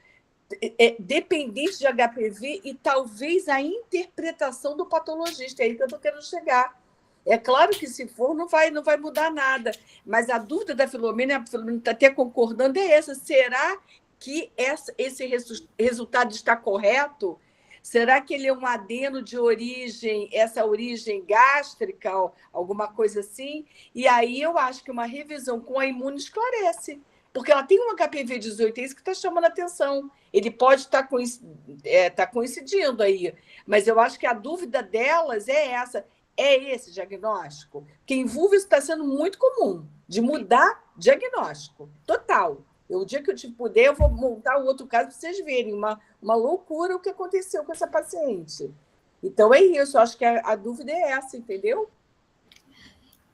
dependente de HPV e talvez a interpretação do patologista. É aí que eu estou querendo chegar. É claro que se for, não vai mudar nada. Mas a dúvida da Filomena, a Filomena está até concordando, é essa. Será que esse resultado está correto? Será que ele é um adeno de origem, essa origem gástrica, alguma coisa assim? E aí eu acho que uma revisão com a imuno esclarece. Porque ela tem um HPV 18, é isso que está chamando a atenção. Ele pode estar coincidindo aí. Mas eu acho que a dúvida delas é essa. É esse diagnóstico? Porque em vulva isso está sendo muito comum, de mudar diagnóstico. Total. O dia que eu puder, eu vou montar um outro caso para vocês verem. Uma loucura o que aconteceu com essa paciente. Então, é isso. Eu acho que a dúvida é essa, entendeu?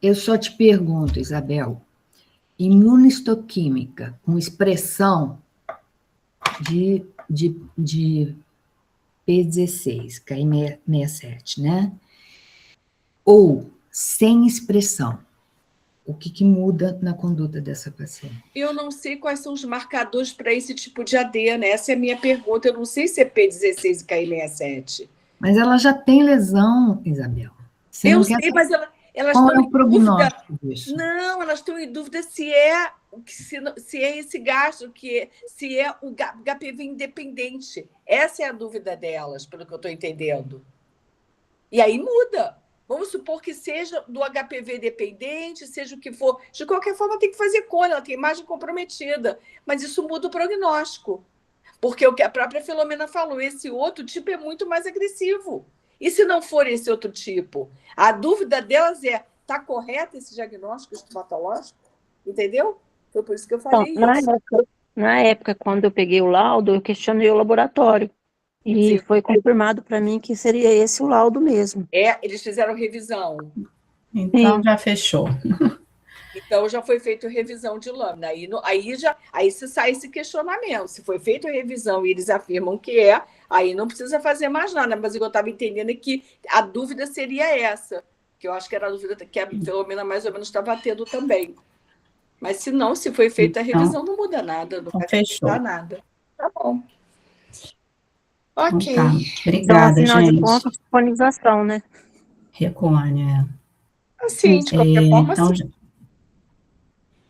Eu só te pergunto, Isabel, imunohistoquímica com expressão de P16, KI67, né? Ou sem expressão, o que muda na conduta dessa paciente? Eu não sei quais são os marcadores para esse tipo de AD, né? Essa é a minha pergunta. Eu não sei se é P16 e KI67. Mas ela já tem lesão, Isabel. Eu sei, mas elas qual estão é o prognóstico disso? Não, elas estão em dúvida se é esse gastro, se é o HPV independente. Essa é a dúvida delas, pelo que eu estou entendendo. E aí muda. Vamos supor que seja do HPV dependente, seja o que for. De qualquer forma, tem que fazer cone, ela tem imagem comprometida. Mas isso muda o prognóstico. Porque o que a própria Filomena falou, esse outro tipo é muito mais agressivo. E se não for esse outro tipo? A dúvida delas é, está correto esse diagnóstico estomatológico? Entendeu? Foi por isso que eu falei isso. Na época, quando eu peguei o laudo, eu questionei o laboratório. E foi confirmado para mim que seria esse o laudo mesmo. Eles fizeram revisão. Então, já fechou. Então, já foi feita revisão de lâmina. Aí se sai esse questionamento. Se foi feita a revisão e eles afirmam que aí não precisa fazer mais nada. Mas eu estava entendendo que a dúvida seria essa. Que eu acho que era a dúvida que a Filomena mais ou menos estava tendo também. Mas se não, se foi feita a revisão, não muda nada. Não vai mudar nada. Tá bom. Ok. Tá. Obrigada, então, afinal gente. de contas, preconização, né? Recone, Assim, de qualquer forma, então, sim.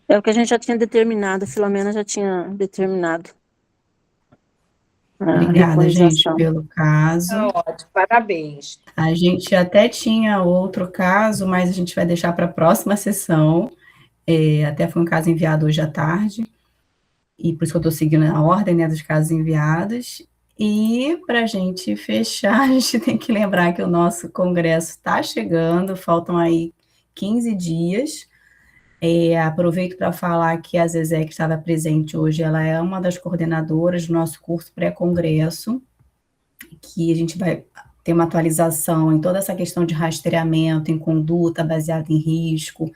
É o que a gente já tinha determinado, a Filomena já tinha determinado. Obrigada, gente, pelo caso. Ótimo, parabéns. A gente até tinha outro caso, mas a gente vai deixar para a próxima sessão. Até foi um caso enviado hoje à tarde, e por isso que eu estou seguindo a ordem, né, dos casos enviados. E para a gente fechar, a gente tem que lembrar que o nosso congresso está chegando, faltam aí 15 dias. Aproveito para falar que a Zezé, que estava presente hoje, ela é uma das coordenadoras do nosso curso pré-congresso, que a gente vai ter uma atualização em toda essa questão de rastreamento, em conduta baseada em risco.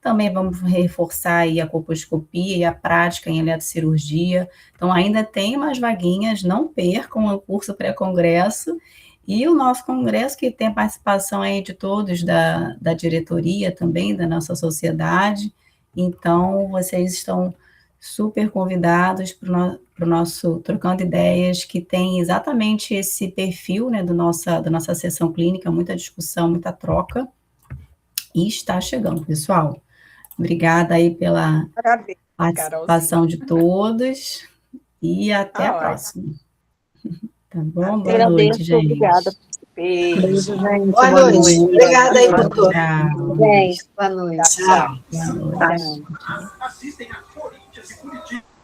Também vamos reforçar aí a colposcopia e a prática em eletrocirurgia. Então, ainda tem umas vaguinhas, não percam o curso pré-congresso. E o nosso congresso, que tem a participação aí de todos da diretoria também, da nossa sociedade. Então, vocês estão super convidados para o nosso Trocando Ideias, que tem exatamente esse perfil, né, da nossa sessão clínica, muita discussão, muita troca. E está chegando, pessoal. Obrigada aí pela Parabéns, participação de todos e até a próxima. Tá bom? Boa noite, gente. Obrigada. Beijo. Gente. Boa noite. Obrigada aí, doutor. Tchau. Gente, boa noite. Tchau. Boa noite. Tchau. Assistem a Corinthians e Curitiba.